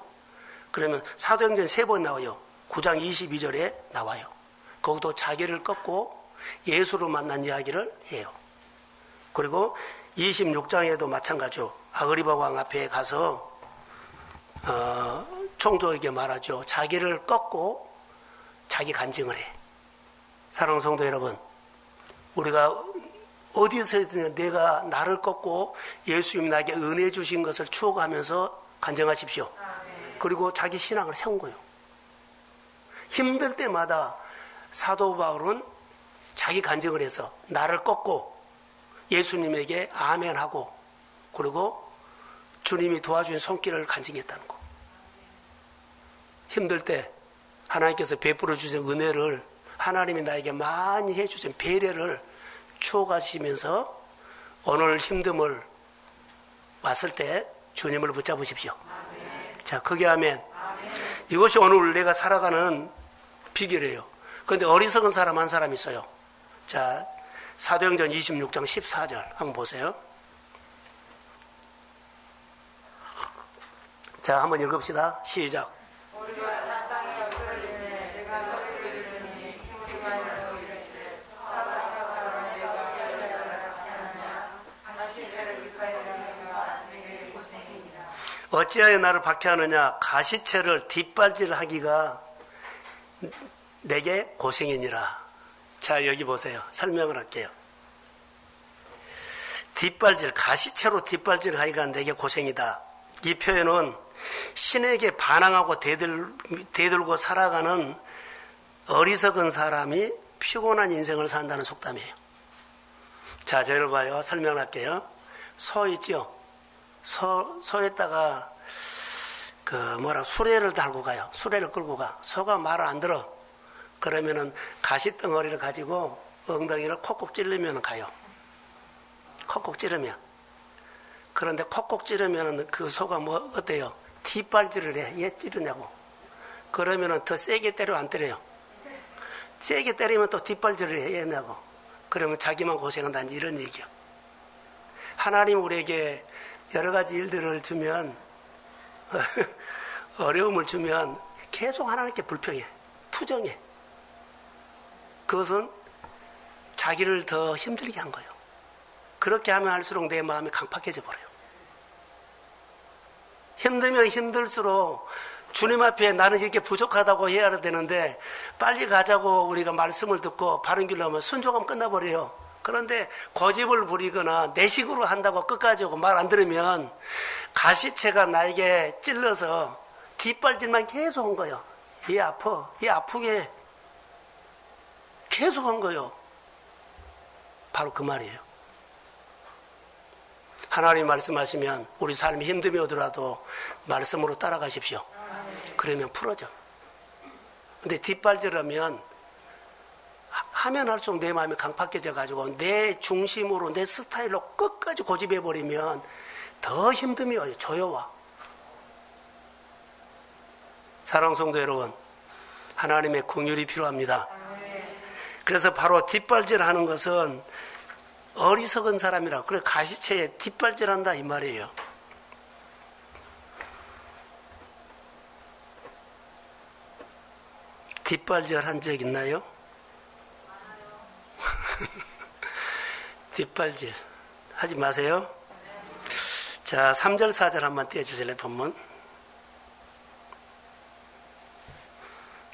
그러면 사도행전 3번 나와요. 9장 22절에 나와요. 거기도 자기를 꺾고 예수로 만난 이야기를 해요. 그리고 26장에도 마찬가지죠. 아그리바 왕 앞에 가서 총독에게 말하죠. 자기를 꺾고 자기 간증을 해. 사랑하는 성도 여러분, 우리가 어디서든 내가 나를 꺾고 예수님 나에게 은혜 주신 것을 추억하면서 간증하십시오. 그리고 자기 신앙을 세운 거예요. 힘들 때마다 사도 바울은 자기 간증을 해서 나를 꺾고 예수님에게 아멘하고 그리고 주님이 도와준 손길을 간증했다는 거. 힘들 때 하나님께서 베풀어 주신 은혜를 하나님이 나에게 많이 해주신 배려를 추억하시면서 오늘 힘듦을 왔을 때 주님을 붙잡으십시오. 자, 크게 하면 이것이 오늘 내가 살아가는 비결이에요. 그런데 어리석은 사람 한 사람 있어요. 자, 사도행전 26장 14절 한번 보세요. 자, 한번 읽읍시다. 시작. 어찌하여 나를 박해하느냐? 가시채를 뒷발질하기가 내게 고생이니라. 자, 여기 보세요. 설명을 할게요. 가시채로 뒷발질하기가 내게 고생이다. 이 표현은 신에게 반항하고 대들고 살아가는 어리석은 사람이 피곤한 인생을 산다는 속담이에요. 자, 저를 봐요. 설명할게요. 소 있죠? 소에다가 수레를 달고 가요. 수레를 끌고 가. 소가 말을 안 들어. 그러면은 가시덩어리를 가지고 엉덩이를 콕콕 찌르면 가요. 콕콕 찌르면. 그런데 콕콕 찌르면은 그 소가 어때요? 뒷발질을 해. 얘 찌르냐고. 그러면은 더 세게 때려 안 때려요? 세게 때리면 또 뒷발질을 해. 얘냐고. 그러면 자기만 고생한다는 이런 얘기요. 하나님 우리에게 여러 가지 일들을 주면 어려움을 주면 계속 하나님께 불평해. 투정해. 그것은 자기를 더 힘들게 한 거예요. 그렇게 하면 할수록 내 마음이 강팍해져 버려요. 힘들면 힘들수록 주님 앞에 나는 이렇게 부족하다고 해야 되는데 빨리 가자고 우리가 말씀을 듣고 바른 길로 하면 순종하면 끝나버려요. 그런데 고집을 부리거나 내 식으로 한다고 끝까지 오고 말 안 들으면 가시채가 나에게 찔러서 뒷발질만 계속 한 거예요. 얘 아파. 얘 아프게 계속 한 거예요. 바로 그 말이에요. 하나님 말씀하시면 우리 삶이 힘듦이 오더라도 말씀으로 따라가십시오. 그러면 풀어져. 근데 뒷발질하면 하면 할수록 내 마음이 강팍해져 가지고 내 중심으로 내 스타일로 끝까지 고집해 버리면 더 힘듦이 와요. 조여와. 사랑하는 성도 여러분, 하나님의 긍휼이 필요합니다. 그래서 바로 뒷발질하는 것은 어리석은 사람이라. 그래 가시채에 뒷발질한다 이 말이에요. 뒷발질한 적 있나요? 뒷발질 하지 마세요. 자, 3절 4절 한번 띄워주실래요? 본문.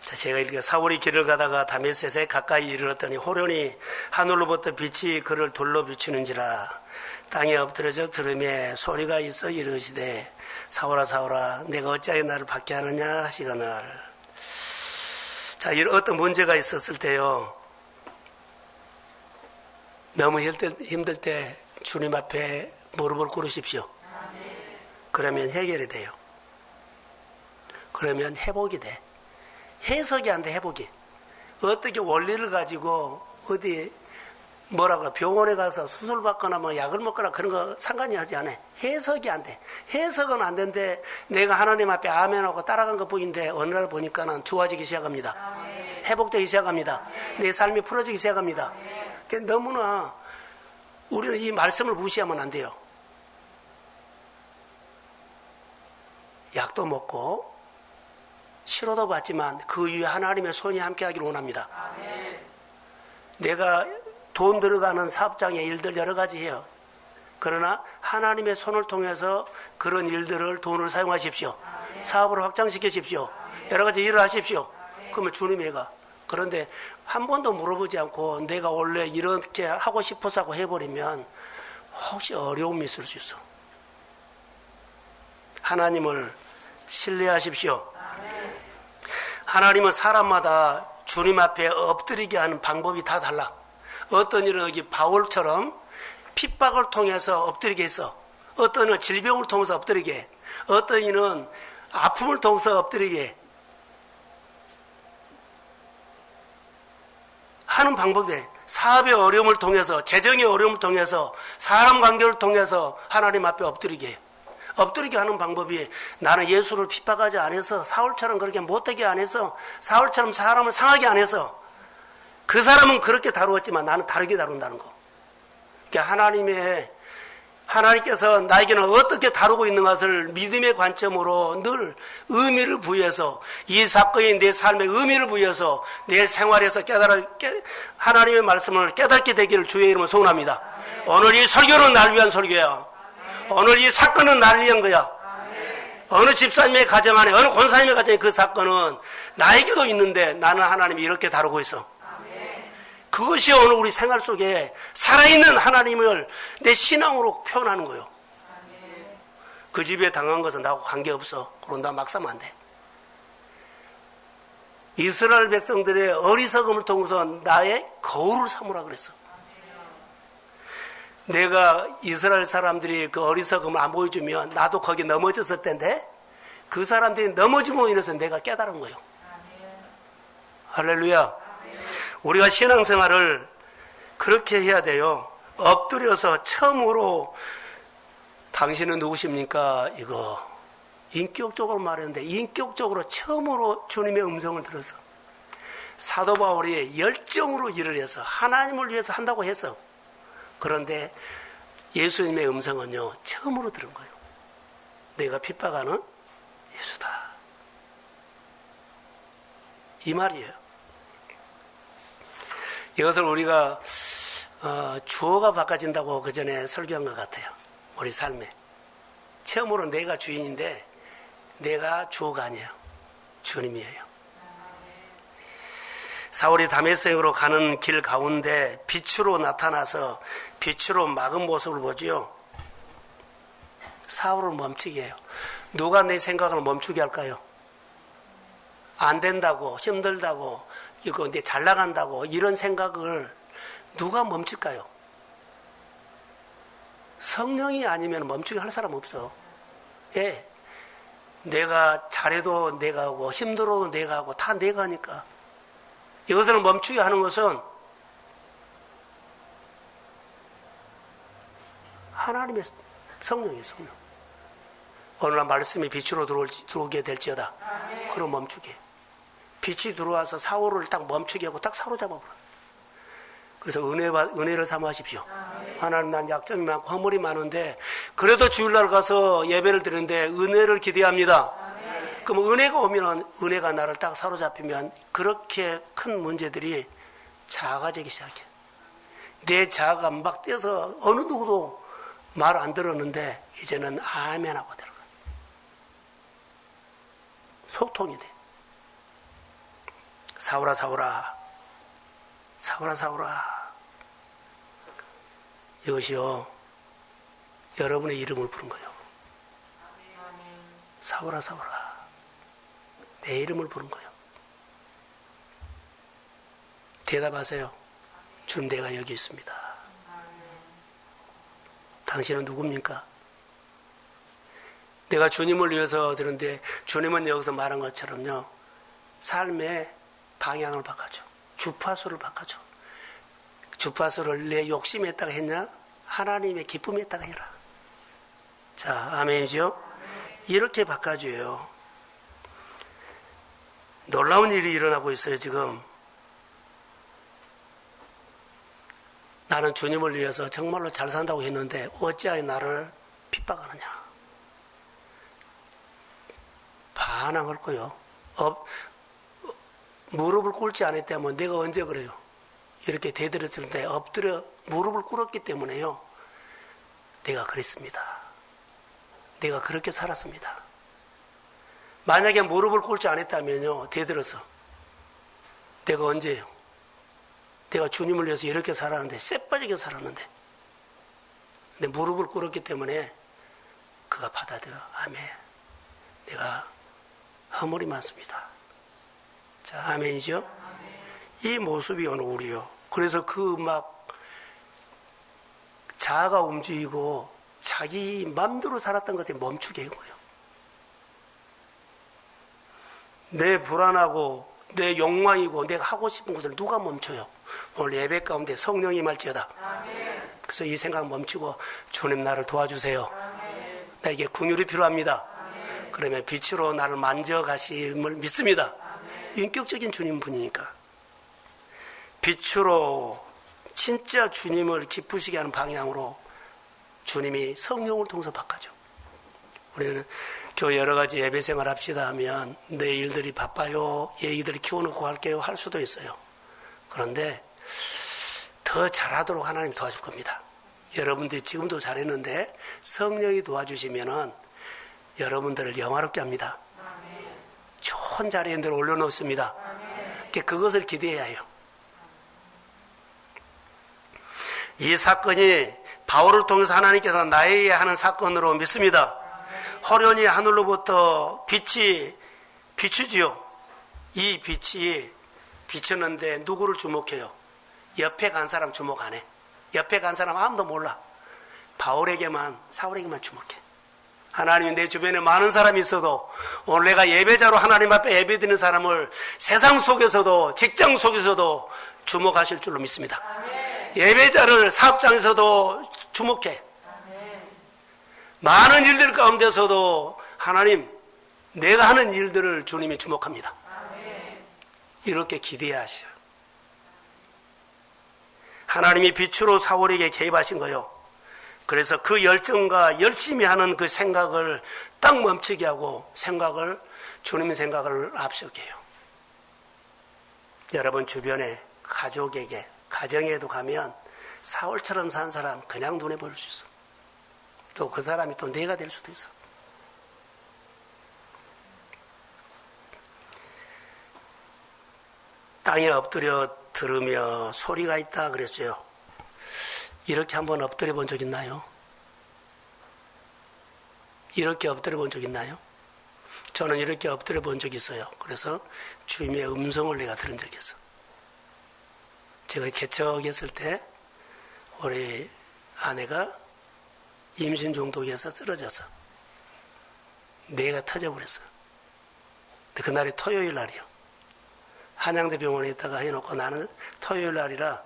자, 제가 읽어요. 사울이 길을 가다가 다메섹에 가까이 이르렀더니 호련히 하늘로부터 빛이 그를 둘러 비추는지라. 땅에 엎드려져 들으매 소리가 있어 이르시되 사울아 사울아 내가 어찌하여 나를 박해하느냐 하시거늘. 자, 이런 어떤 문제가 있었을 때요, 너무 힘들 때 주님 앞에 무릎을 꿇으십시오. 그러면 해결이 돼요. 그러면 회복이 돼. 해석이 안 돼. 회복이. 어떻게 원리를 가지고 어디 뭐라고 병원에 가서 수술 받거나 뭐 약을 먹거나 그런 거 상관이 하지 않아. 해석이 안 돼. 해석은 안 되는데 내가 하나님 앞에 아멘하고 따라간 것 뿐인데 어느 날 보니까는 좋아지기 시작합니다. 회복되기 시작합니다. 내 삶이 풀어지기 시작합니다. 너무나 우리는 이 말씀을 무시하면 안 돼요. 약도 먹고 치료도 받지만 그 위에 하나님의 손이 함께하기를 원합니다. 내가 돈 들어가는 사업장의 일들 여러 가지 해요. 그러나 하나님의 손을 통해서 그런 일들을 돈을 사용하십시오. 사업을 확장시키십시오. 여러 가지 일을 하십시오. 그러면 주님이 해가. 그런데 한 번도 물어보지 않고 내가 원래 이렇게 하고 싶어서 하고 해버리면 혹시 어려움이 있을 수 있어. 하나님을 신뢰하십시오. 하나님은 사람마다 주님 앞에 엎드리게 하는 방법이 다 달라. 어떤 일은 여기 바울처럼 핍박을 통해서 엎드리게 했어. 어떤 일은 질병을 통해서 엎드리게 해. 어떤 일은 아픔을 통해서 엎드리게 해. 하는 방법이 돼. 사업의 어려움을 통해서, 재정의 어려움을 통해서, 사람 관계를 통해서 하나님 앞에 엎드리게 해. 엎드리게 하는 방법이, 나는 예수를 핍박하지 않아서, 사울처럼 그렇게 못되게 안 해서, 사울처럼 사람을 상하게 안 해서, 그 사람은 그렇게 다루었지만 나는 다르게 다룬다는 거. 그러니까 하나님께서 나에게는 어떻게 다루고 있는 것을 믿음의 관점으로 늘 의미를 부여해서, 이 사건이 내 삶에 의미를 부여해서 내 생활에서 하나님의 말씀을 깨닫게 되기를 주의 이름으로 소원합니다. 오늘 이 설교는 날 위한 설교야. 오늘 이 사건은 날 위한 거야. 어느 집사님의 가정 안에, 어느 권사님의 가정에 그 사건은 나에게도 있는데 나는 하나님이 이렇게 다루고 있어. 그것이 오늘 우리 생활 속에 살아있는 하나님을 내 신앙으로 표현하는 거예요. 그 집에 당한 것은 나하고 관계없어. 그런다 막 사면 안 돼. 이스라엘 백성들의 어리석음을 통해서 나의 거울을 삼으라 그랬어. 내가 이스라엘 사람들이 그 어리석음을 안 보여주면 나도 거기 넘어졌을 텐데, 그 사람들이 넘어짐으로 인해서 내가 깨달은 거예요. 할렐루야. 우리가 신앙생활을 그렇게 해야 돼요. 엎드려서 처음으로 당신은 누구십니까? 이거 인격적으로 말했는데, 인격적으로 처음으로 주님의 음성을 들어서 사도 바울이 열정으로 일을 해서 하나님을 위해서 한다고 했어. 그런데 예수님의 음성은요, 처음으로 들은 거예요. 내가 핍박하는 예수다. 이 말이에요. 이것을 우리가 주어가 바꿔진다고 그 전에 설교한 것 같아요. 우리 삶에. 처음으로 내가 주인인데 내가 주어가 아니에요. 주님이에요. 사울이 다메섹으로 가는 길 가운데 빛으로 나타나서 빛으로 막은 모습을 보지요. 사울을 멈추게 해요. 누가 내 생각을 멈추게 할까요? 안 된다고, 힘들다고, 이거 이제 잘 나간다고, 이런 생각을 누가 멈출까요? 성령이 아니면 멈추게 할 사람 없어. 예. 내가 잘해도 내가 하고, 힘들어도 내가 하고, 다 내가 하니까. 이것을 멈추게 하는 것은 하나님의 성령이에요, 성령. 오늘 말씀이 빛으로 들어오게 될지어다. 그럼 멈추게. 빛이 들어와서 사울을 딱 멈추게 하고 딱 사로잡아버려. 그래서 은혜를 삼으십시오. 하나님, 난 약점이 많고 허물이 많은데 그래도 주일날 가서 예배를 드리는데 은혜를 기대합니다. 그럼 은혜가 오면, 은혜가 나를 딱 사로잡히면 그렇게 큰 문제들이 작아지기 시작해. 내 자아가 막 떼서 어느 누구도 말 안 들었는데 이제는 아멘 하고 들어가. 소통이 돼. 사울아, 사울아, 사울아, 사울아. 이것이요, 여러분의 이름을 부른 거예요. 사울아, 사울아. 내 이름을 부른 거예요. 대답하세요. 주님, 내가 여기 있습니다. 당신은 누굽니까? 내가 주님을 위해서 들은데 주님은 여기서 말한 것처럼요, 삶의 방향을 바꿔줘. 주파수를 바꿔줘. 주파수를 내 욕심에다가 했냐? 하나님의 기쁨에다가 해라. 자, 아멘이죠? 이렇게 바꿔줘요. 놀라운 일이 일어나고 있어요, 지금. 나는 주님을 위해서 정말로 잘 산다고 했는데 어찌하여 나를 핍박하느냐. 반항할 거요. 무릎을 꿇지 않았다면 내가 언제 그래요? 이렇게 대들었을 때 엎드려 무릎을 꿇었기 때문에요. 내가 그랬습니다. 내가 그렇게 살았습니다. 만약에 무릎을 꿇지 않았다면요, 대들어서 내가 언제요? 내가 주님을 위해서 이렇게 살았는데, 쎄빠지게 살았는데, 근데 무릎을 꿇었기 때문에 그가 받아들여. 아멘. 내가 허물이 많습니다. 자, 아멘이죠? 이 모습이 오늘 우리요. 그래서 그 막 자아가 움직이고 자기 맘대로 살았던 것에 멈추게 한 거예요. 내 불안하고 내 욕망이고 내가 하고 싶은 것을 누가 멈춰요? 오늘 예배 가운데 성령이 말지어다. 그래서 이 생각 멈추고 주님 나를 도와주세요. 나에게 긍휼이 필요합니다. 그러면 빛으로 나를 만져가심을 믿습니다. 인격적인 주님 분이니까. 빛으로 진짜 주님을 기쁘시게 하는 방향으로 주님이 성령을 통해서 바꿔줘. 우리는 교회 여러 가지 예배 생활 합시다 하면 내 일들이 바빠요, 얘기들이 키워놓고 할게요 할 수도 있어요. 그런데 더 잘하도록 하나님 도와줄 겁니다. 여러분들이 지금도 잘했는데 성령이 도와주시면은 여러분들을 영화롭게 합니다. 좋은 자리에 늘 올려놓습니다. 그것을 기대해야 해요. 이 사건이 바울을 통해서 하나님께서 나에게 하는 사건으로 믿습니다. 호련히 하늘로부터 빛이 비추지요. 이 빛이 비쳤는데 누구를 주목해요? 옆에 간 사람 주목 안 해. 옆에 간 사람 아무도 몰라. 바울에게만, 사울에게만 주목해. 하나님이 내 주변에 많은 사람이 있어도 오늘 내가 예배자로 하나님 앞에 예배드리는 사람을 세상 속에서도 직장 속에서도 주목하실 줄로 믿습니다. 예배자를 사업장에서도 주목해. 많은 일들 가운데서도 하나님, 내가 하는 일들을 주님이 주목합니다. 이렇게 기대하셔요. 하나님이 빛으로 사울에게 개입하신 거예요. 그래서 그 열정과 열심히 하는 그 생각을 딱 멈추게 하고 주님의 생각을 앞서게 해요. 여러분 주변에 가족에게, 가정에도 가면 사울처럼 산 사람 그냥 눈에 보일 수 있어. 또 그 사람이 또 내가 될 수도 있어. 땅에 엎드려 들으며 소리가 있다 그랬어요. 이렇게 한번 엎드려 본 적 있나요? 이렇게 엎드려 본 적 있나요? 저는 이렇게 엎드려 본 적이 있어요. 그래서 주님의 음성을 내가 들은 적이 있어. 제가 개척했을 때 우리 아내가 임신 중독에서 쓰러져서 뇌가 터져버렸어. 근데 그날이 토요일 날이요. 한양대 병원에 있다가 해놓고 나는 토요일 날이라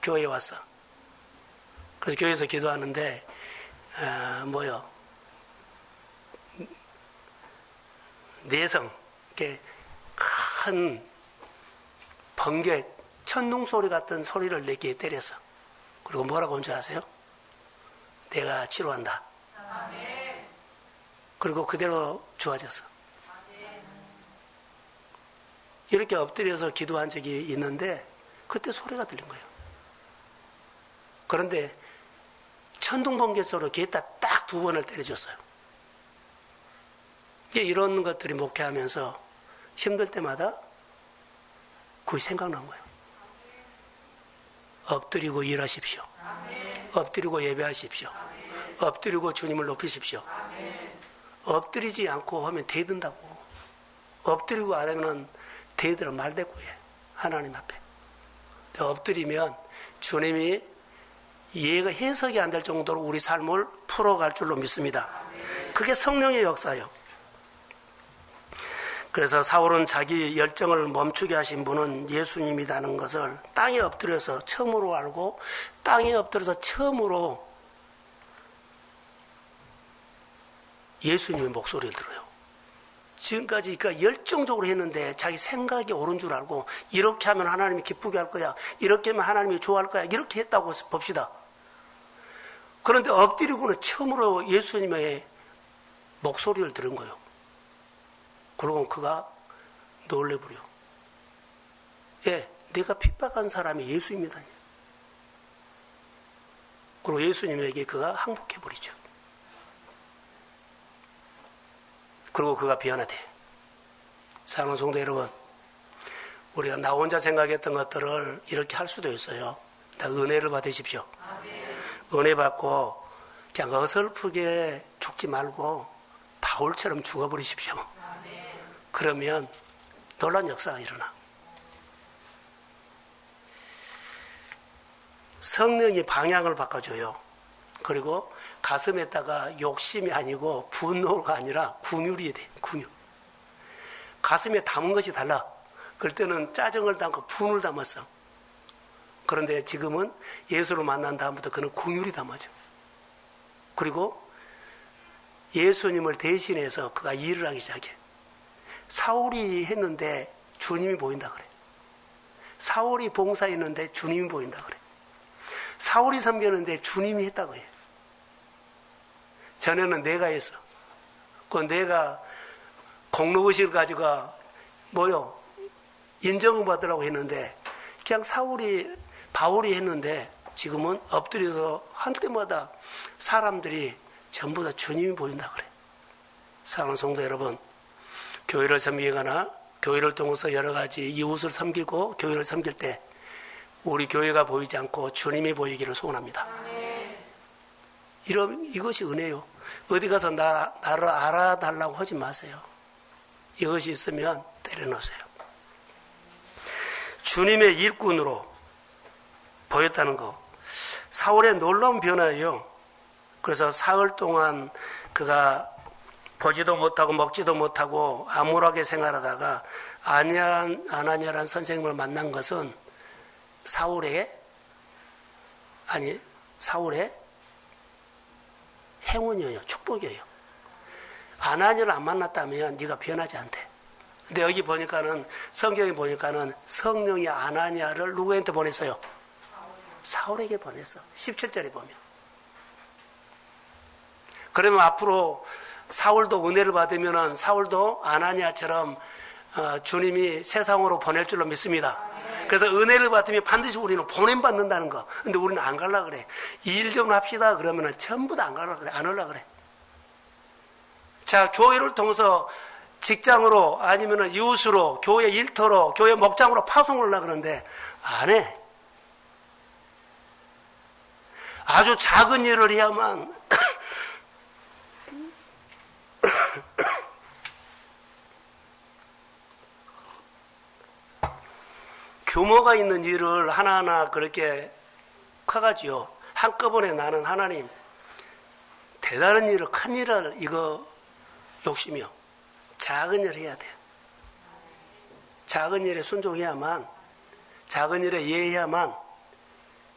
교회에 왔어. 그래서 교회에서 기도하는데 내성, 이렇게 큰 번개, 천둥 소리 같은 소리를 내게 때렸어. 그리고 뭐라고 한 줄 아세요? 내가 치료한다. 그리고 그대로 좋아졌어. 이렇게 엎드려서 기도한 적이 있는데 그때 소리가 들린 거예요. 그런데 천둥 번개 소리로 귀에다 딱 2번을 때려줬어요. 이런 것들이 목회하면서 힘들 때마다 그게 생각난 거예요. 엎드리고 일하십시오. 엎드리고 예배하십시오. 엎드리고 주님을 높이십시오. 엎드리지 않고 하면 대든다고. 엎드리고 안 하면 대들은 말대꾸해. 하나님 앞에. 엎드리면 주님이 이해가 해석이 안 될 정도로 우리 삶을 풀어갈 줄로 믿습니다. 그게 성령의 역사예요. 그래서 사울은 자기 열정을 멈추게 하신 분은 예수님이라는 것을 땅에 엎드려서 처음으로 알고 땅에 엎드려서 처음으로 예수님의 목소리를 들어요. 지금까지 그러니까 열정적으로 했는데 자기 생각이 옳은 줄 알고 이렇게 하면 하나님이 기쁘게 할 거야. 이렇게 하면 하나님이 좋아할 거야. 이렇게 했다고 봅시다. 그런데 엎드리고는 처음으로 예수님의 목소리를 들은 거예요. 그러고 그가 놀래버려. 내가 핍박한 사람이 예수입니다. 그리고 예수님에게 그가 항복해버리죠. 그리고 그가 변화돼. 사랑하는 성도 여러분, 우리가 나 혼자 생각했던 것들을 이렇게 할 수도 있어요. 다 은혜를 받으십시오. 은혜 받고 그냥 어설프게 죽지 말고 바울처럼 죽어버리십시오. 그러면 놀라운 역사가 일어나. 성령이 방향을 바꿔줘요. 그리고 가슴에다가 욕심이 아니고 분노가 아니라 궁율이 돼. 궁율. 가슴에 담은 것이 달라. 그럴 때는 짜증을 담고 분을 담았어. 그런데 지금은 예수를 만난 다음부터 그는 궁율이 담아져. 그리고 예수님을 대신해서 그가 일을 하기 시작해. 사울이 했는데 주님이 보인다 그래. 사울이 봉사했는데 주님이 보인다 그래. 사울이 섬겼는데 주님이 했다고 해. 전에는 내가 했어. 그 내가 공로의식을 가지고 인정을 받으라고 했는데 그냥 바울이 했는데 지금은 엎드려서 한 때마다 사람들이 전부 다 주님이 보인다 그래. 사랑하는 성도 여러분, 교회를 섬기거나 교회를 통해서 여러 가지 이웃을 섬기고 교회를 섬길 때 우리 교회가 보이지 않고 주님이 보이기를 소원합니다. 이것이 은혜요. 어디 가서 나를 알아달라고 하지 마세요. 이것이 있으면 때려놓으세요. 주님의 일꾼으로 보였다는 거. 사울의 놀라운 변화예요. 그래서 사흘 동안 그가 보지도 못하고 먹지도 못하고 암울하게 생활하다가 아나니아라는 선생님을 만난 것은 사울의 행운이에요. 축복이에요. 아나니아를 안 만났다면 네가 변하지 않대. 근데 여기 보니까는 성경에 보니까는 성령이 아나니아를 누구한테 보냈어요? 사울에게 보냈어. 17절에 보면. 그러면 앞으로 사울도 은혜를 받으면은 사울도 아나니아처럼 주님이 세상으로 보낼 줄로 믿습니다. 그래서 은혜를 받으면 반드시 우리는 보냄받는다는 거. 근데 우리는 안 갈라 그래. 일 좀 합시다 그러면은 전부 다 안 갈라 그래. 안 올라 그래. 자, 교회를 통해서 직장으로 아니면은 이웃으로 교회 일터로 교회 목장으로 파송을 하려고 그러는데 안 해. 아주 작은 일을 해야만 규모가 있는 일을 하나하나 그렇게 커가지고 한꺼번에 나는 하나님 대단한 일을 큰 일을 이거 욕심이요. 작은 일을 해야 돼요. 작은 일에 순종해야만, 작은 일에 이해해야만,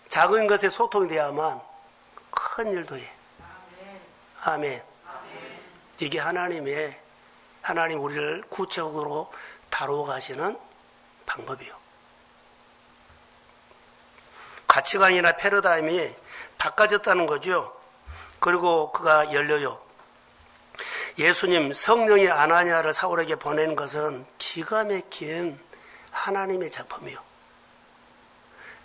작은 것에 소통이 돼야만 큰 일도 해. 아멘. 이게 하나님 우리를 구체적으로 다루어 가시는 방법이요. 가치관이나 패러다임이 바꿔졌다는 거죠. 그리고 그가 열려요. 예수님 성령이 아나니아를 사울에게 보낸 것은 기가 막힌 하나님의 작품이요.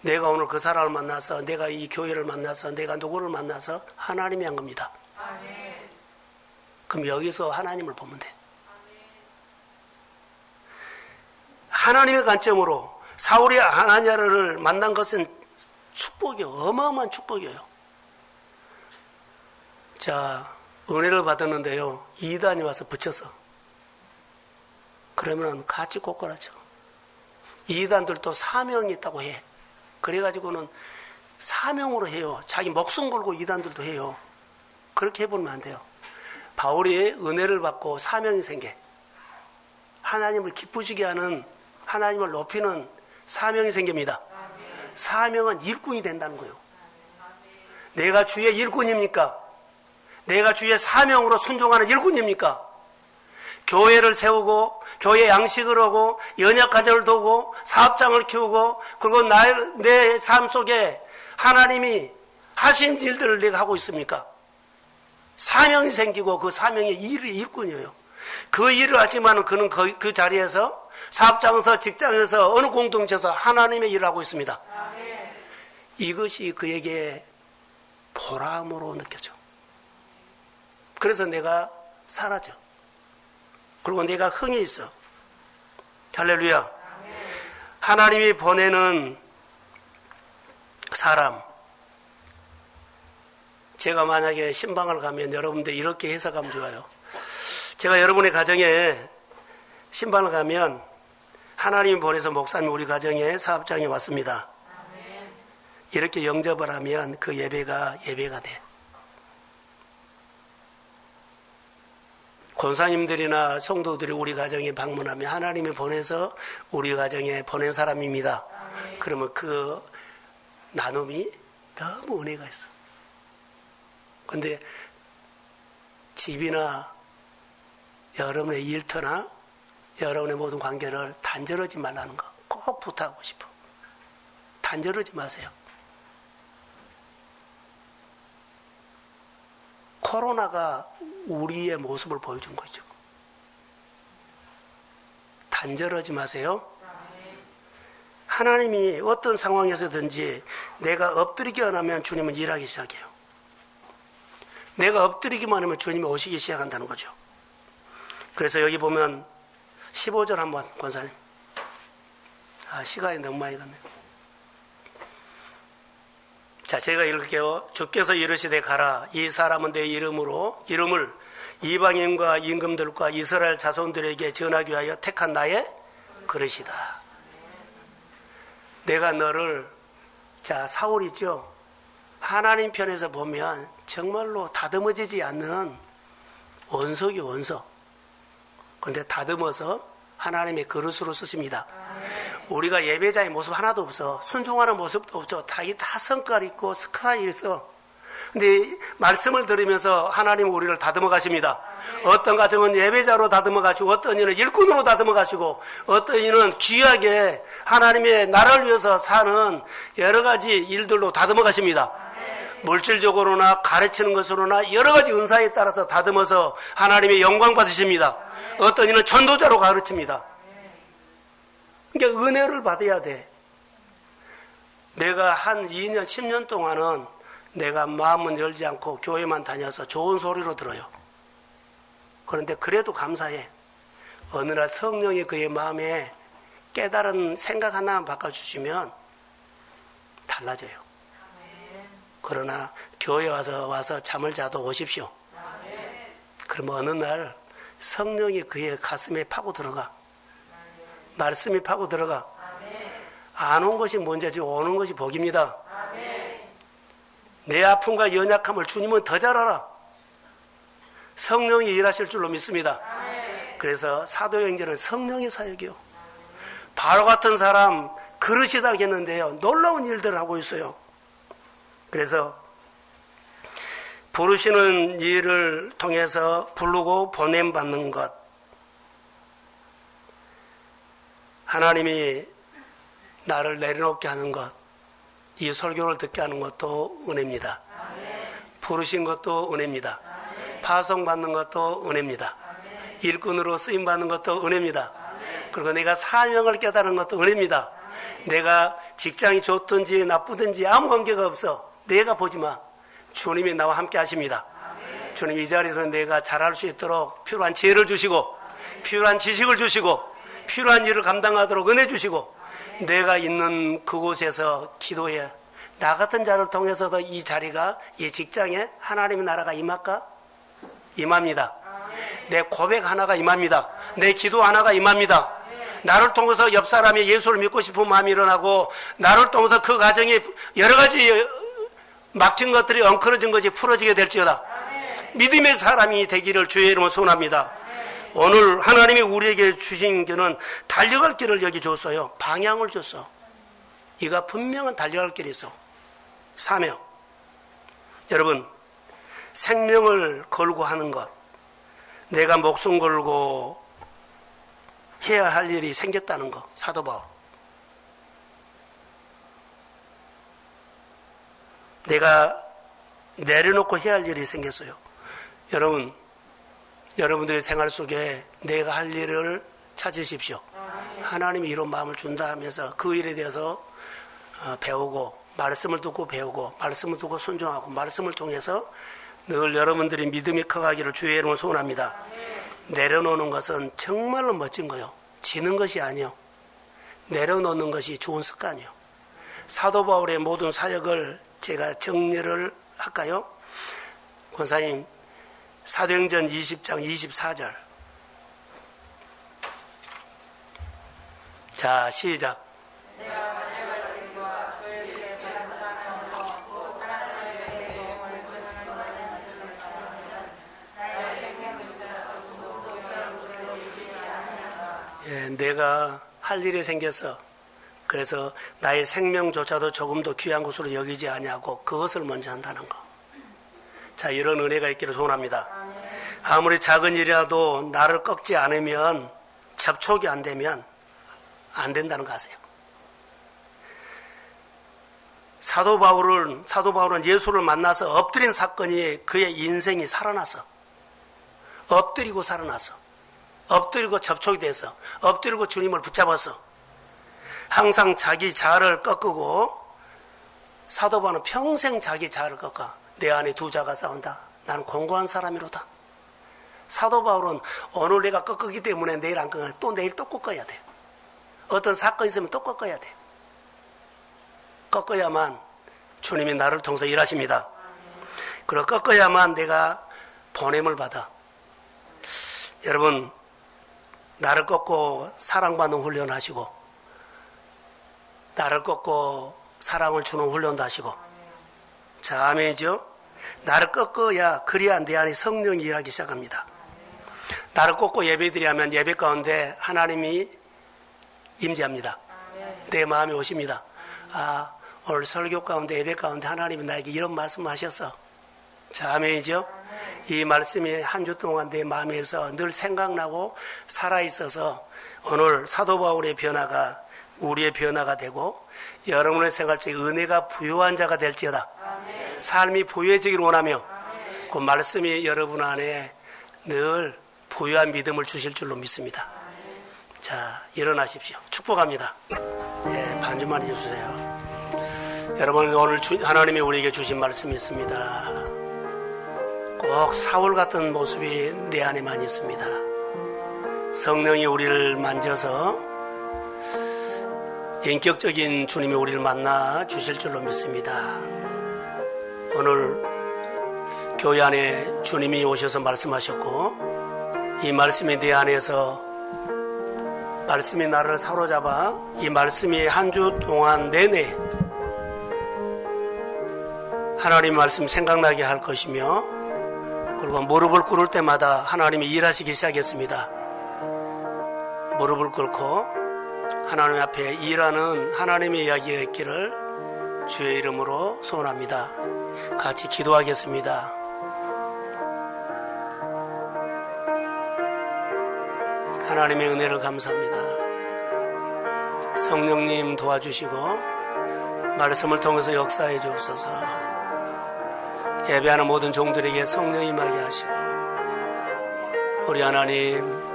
내가 오늘 그 사람을 만나서, 내가 이 교회를 만나서, 내가 누구를 만나서 하나님이 한 겁니다. 아멘. 그럼 여기서 하나님을 보면 돼. 아멘. 하나님의 관점으로 사울이 아나니아를 만난 것은 축복이요. 어마어마한 축복이에요. 자, 은혜를 받았는데요. 이단이 와서 붙였어. 그러면 같이 꼬꾸라져. 이단들도 사명이 있다고 해. 그래가지고는 사명으로 해요. 자기 목숨 걸고 이단들도 해요. 그렇게 해보면 안 돼요. 바울이 은혜를 받고 사명이 생겨. 하나님을 기쁘시게 하는, 하나님을 높이는 사명이 생깁니다. 사명은 일꾼이 된다는 거예요. 내가 주의 일꾼입니까? 내가 주의 사명으로 순종하는 일꾼입니까? 교회를 세우고 교회 양식을 하고 연약가정을 도우고 사업장을 키우고 그리고 내 삶 속에 하나님이 하신 일들을 내가 하고 있습니까? 사명이 생기고 그 사명의 일꾼이에요. 그 일을 하지만 그는 그 자리에서 사업장에서 직장에서 어느 공동체에서 하나님의 일을 하고 있습니다. 이것이 그에게 보람으로 느껴져. 그래서 내가 사라져. 그리고 내가 흥이 있어. 할렐루야. 하나님이 보내는 사람. 제가 만약에 신방을 가면 여러분들 이렇게 해석하면 좋아요. 제가 여러분의 가정에 신방을 가면 하나님이 보내서 목사님 우리 가정에 사업장에 왔습니다. 이렇게 영접을 하면 그 예배가 돼. 권사님들이나 성도들이 우리 가정에 방문하면 하나님이 보내서 우리 가정에 보낸 사람입니다. 그러면 그 나눔이 너무 은혜가 있어. 근데 집이나 여러분의 일터나 여러분의 모든 관계를 단절하지 말라는 거 꼭 부탁하고 싶어. 단절하지 마세요. 코로나가 우리의 모습을 보여준 거죠. 단절하지 마세요. 하나님이 어떤 상황에서든지 내가 엎드리기만 하면 주님은 일하기 시작해요. 내가 엎드리기만 하면 주님이 오시기 시작한다는 거죠. 그래서 여기 보면 15절 한번 권사님. 시간이 너무 많이 갔네요. 자, 제가 읽을게요. 주께서 이르시되 가라. 이 사람은 내 이름을 이방인과 임금들과 이스라엘 자손들에게 전하기 위하여 택한 나의 그릇이다. 내가 너를, 자, 사울 있죠? 하나님 편에서 보면 정말로 다듬어지지 않는 원석이 원석. 그런데 다듬어서 하나님의 그릇으로 쓰십니다. 우리가 예배자의 모습 하나도 없어. 순종하는 모습도 없죠. 다 성깔 있고 스타일 있어. 근데 말씀을 들으면서 하나님은 우리를 다듬어 가십니다. 어떤 가정은 예배자로 다듬어 가시고, 어떤 이는 일꾼으로 다듬어 가시고, 어떤 이는 귀하게 하나님의 나라를 위해서 사는 여러 가지 일들로 다듬어 가십니다. 물질적으로나 가르치는 것으로나 여러 가지 은사에 따라서 다듬어서 하나님의 영광 받으십니다. 어떤 이는 전도자로 가르칩니다. 그러니까 은혜를 받아야 돼. 내가 한 2년, 10년 동안은 내가 마음은 열지 않고 교회만 다녀서 좋은 소리로 들어요. 그런데 그래도 감사해. 어느 날 성령이 그의 마음에 깨달은 생각 하나만 바꿔주시면 달라져요. 그러나 교회 와서 잠을 자도 오십시오. 그러면 어느 날 성령이 그의 가슴에 파고 들어가. 말씀이 파고 들어가. 안 온 것이 문제지 오는 것이 복입니다. 내 아픔과 연약함을 주님은 더 잘 알아. 성령이 일하실 줄로 믿습니다. 그래서 사도행전은 성령의 사역이요. 바로 같은 사람 그릇이다 했는데요. 놀라운 일들을 하고 있어요. 그래서 부르시는 일을 통해서 부르고 보냄받는 것. 하나님이 나를 내려놓게 하는 것. 이 설교를 듣게 하는 것도 은혜입니다. 부르신 것도 은혜입니다. 파송받는 것도 은혜입니다. 일꾼으로 쓰임받는 것도 은혜입니다. 그리고 내가 사명을 깨달은 것도 은혜입니다. 내가 직장이 좋든지 나쁘든지 아무 관계가 없어. 내가 보지 마. 주님이 나와 함께 하십니다. 주님 이 자리에서 내가 잘할 수 있도록 필요한 지혜를 주시고, 필요한 지식을 주시고, 필요한 일을 감당하도록 은혜 주시고, 내가 있는 그곳에서 기도해. 나 같은 자를 통해서도 이 자리가, 이 직장에 하나님의 나라가 임할까? 임합니다. 내 고백 하나가 임합니다. 내 기도 하나가 임합니다. 나를 통해서 옆 사람이 예수를 믿고 싶은 마음이 일어나고, 나를 통해서 그 가정에 여러 가지 막힌 것들이 엉클어진 것이 풀어지게 될지어다. 믿음의 사람이 되기를 주의 이름으로 소원합니다. 오늘 하나님이 우리에게 주신 길은 달려갈 길을 여기 줬어요. 방향을 줬어. 이가 분명한 달려갈 길이 있어. 사명. 여러분, 생명을 걸고 하는 것. 내가 목숨 걸고 해야 할 일이 생겼다는 것. 사도 바울. 내가 내려놓고 해야 할 일이 생겼어요. 여러분, 여러분들의 생활 속에 내가 할 일을 찾으십시오. 하나님이 이런 마음을 준다 하면서 그 일에 대해서 배우고, 말씀을 듣고 배우고, 말씀을 듣고 순종하고, 말씀을 통해서 늘 여러분들이 믿음이 커가기를 주의 이름으로 소원합니다. 내려놓는 것은 정말로 멋진 거예요. 지는 것이 아니요. 내려놓는 것이 좋은 습관이요. 사도 바울의 모든 사역을 제가 정리를 할까요? 권사님, 사도행전 20장 24절. 자, 시작. 내가 할 일이 생겼어. 그래서 나의 생명조차도 조금도 귀한 것으로 여기지 아니하고 그것을 먼저 한다는 거. 자, 이런 은혜가 있기를 소원합니다. 아무리 작은 일이라도 나를 꺾지 않으면, 접촉이 안 되면 안 된다는 거 아세요? 사도 바울은 예수를 만나서 엎드린 사건이 그의 인생이 살아났어. 엎드리고 살아났어. 엎드리고 접촉이 됐어. 엎드리고 주님을 붙잡았어. 항상 자기 자아를 꺾고, 사도 바울은 평생 자기 자아를 꺾어. 내 안에 두 자가 싸운다. 나는 공고한 사람이로다. 사도 바울은 오늘 내가 꺾기 때문에 내일 안 꺾어야 돼. 또 내일 또 꺾어야 돼. 어떤 사건이 있으면 또 꺾어야 돼. 꺾어야만 주님이 나를 통해서 일하십니다. 그리고 꺾어야만 내가 보냄을 받아. 여러분, 나를 꺾고 사랑받는 훈련 하시고, 나를 꺾고 사랑을 주는 훈련도 하시고. 자, 아멘이죠? 나를 꺾어야, 그래야 내 안에 성령이 일하기 시작합니다. 나를 꺾고 예배드리면 예배 가운데 하나님이 임재합니다. 내 마음에 오십니다. 아, 오늘 설교 가운데 예배 가운데 하나님이 나에게 이런 말씀을 하셨어. 자, 아멘이죠? 이 말씀이 한 주 동안 내 마음에서 늘 생각나고 살아있어서 오늘 사도 바울의 변화가 우리의 변화가 되고 여러분의 생활 속에 은혜가 부요한 자가 될지어다. 삶이 부요해지기를 원하며 그 말씀이 여러분 안에 늘 부요한 믿음을 주실 줄로 믿습니다. 자, 일어나십시오. 축복합니다. 네, 반주만 해주세요. 여러분, 오늘 하나님이 우리에게 주신 말씀이 있습니다. 꼭 사울 같은 모습이 내 안에만 있습니다. 성령이 우리를 만져서 인격적인 주님이 우리를 만나 주실 줄로 믿습니다. 오늘 교회 안에 주님이 오셔서 말씀하셨고, 이 말씀이 내 안에서 말씀이 나를 사로잡아 이 말씀이 한 주 동안 내내 하나님 말씀 생각나게 할 것이며, 그리고 무릎을 꿇을 때마다 하나님이 일하시기 시작했습니다. 무릎을 꿇고 하나님 앞에 일하는 하나님의 이야기가 있기를 주의 이름으로 소원합니다. 같이 기도하겠습니다. 하나님의 은혜를 감사합니다. 성령님 도와주시고 말씀을 통해서 역사해 주옵소서. 예배하는 모든 종들에게 성령 임하게 하시고, 우리 하나님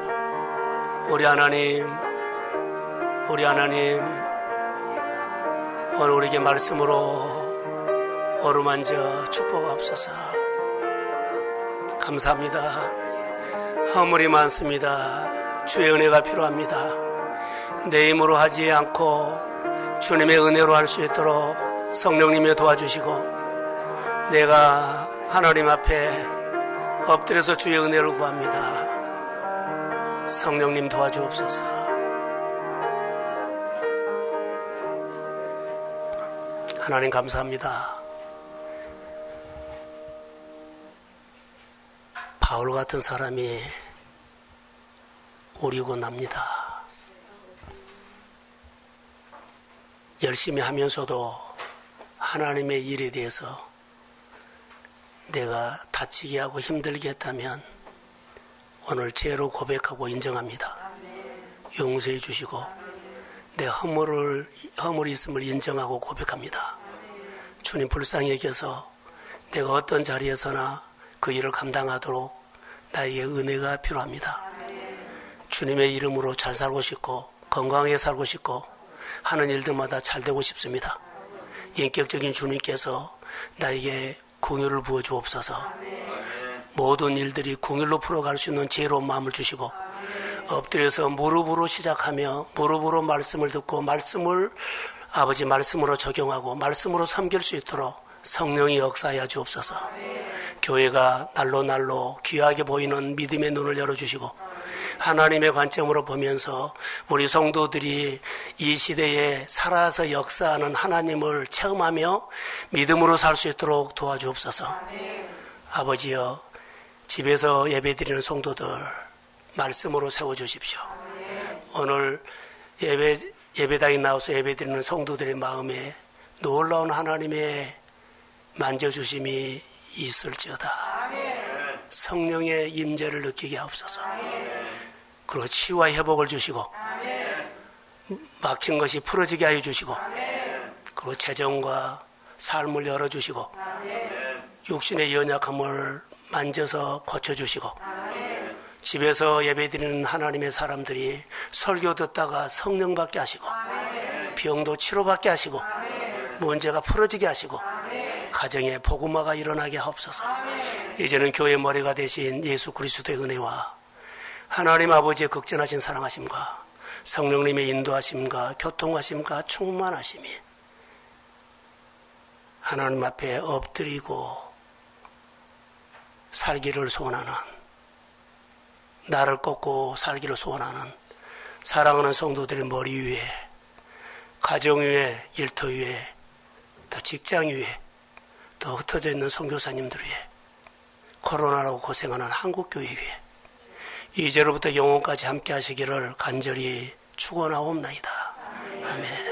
오늘 우리에게 말씀으로 어루만져 축복하옵소서. 감사합니다. 허물이 많습니다. 주의 은혜가 필요합니다. 내 힘으로 하지 않고 주님의 은혜로 할 수 있도록 성령님이 도와주시고, 내가 하나님 앞에 엎드려서 주의 은혜를 구합니다. 성령님 도와주옵소서. 하나님 감사합니다. 바울 같은 사람이 오리고 납니다. 열심히 하면서도 하나님의 일에 대해서 내가 다치게 하고 힘들게 했다면 오늘 죄로 고백하고 인정합니다. 용서해 주시고 내 허물이 있음을 인정하고 고백합니다. 주님 불쌍히 여겨서 내가 어떤 자리에서나 그 일을 감당하도록 나에게 은혜가 필요합니다. 주님의 이름으로 잘 살고 싶고 건강하게 살고 싶고 하는 일들마다 잘 되고 싶습니다. 인격적인 주님께서 나에게 긍휼을 부어 주옵소서. 모든 일들이 긍휼로 풀어갈 수 있는 지혜로운 마음을 주시고, 엎드려서 무릎으로 시작하며 무릎으로 말씀을 듣고 말씀을 아버지 말씀으로 적용하고 말씀으로 섬길 수 있도록 성령이 역사하여 주옵소서. 교회가 날로 귀하게 보이는 믿음의 눈을 열어주시고 하나님의 관점으로 보면서 우리 성도들이 이 시대에 살아서 역사하는 하나님을 체험하며 믿음으로 살 수 있도록 도와주옵소서. 아버지여, 집에서 예배드리는 성도들 말씀으로 세워주십시오. 오늘 예배당에 나와서 예배드리는 성도들의 마음에 놀라운 하나님의 만져주심이 있을지어다. 성령의 임재를 느끼게 하옵소서. 그리고 치유와 회복을 주시고 막힌 것이 풀어지게 하여 주시고 그리고 재정과 삶을 열어주시고 육신의 연약함을 만져서 고쳐주시고 집에서 예배드리는 하나님의 사람들이 설교 듣다가 성령 받게 하시고 병도 치료받게 하시고 문제가 풀어지게 하시고 가정에 복음화가 일어나게 하옵소서. 이제는 교회 머리가 되신 예수 그리스도의 은혜와 하나님 아버지의 극진하신 사랑하심과 성령님의 인도하심과 교통하심과 충만하심이 하나님 앞에 엎드리고 살기를 소원하는, 나를 꺾고 살기를 소원하는 사랑하는 성도들의 머리 위에, 가정 위에, 일터 위에, 또 직장 위에, 또 흩어져 있는 선교사님들 위에, 코로나로 고생하는 한국교회 위에 이제로부터 영원까지 함께 하시기를 간절히 축원하옵나이다. 아멘.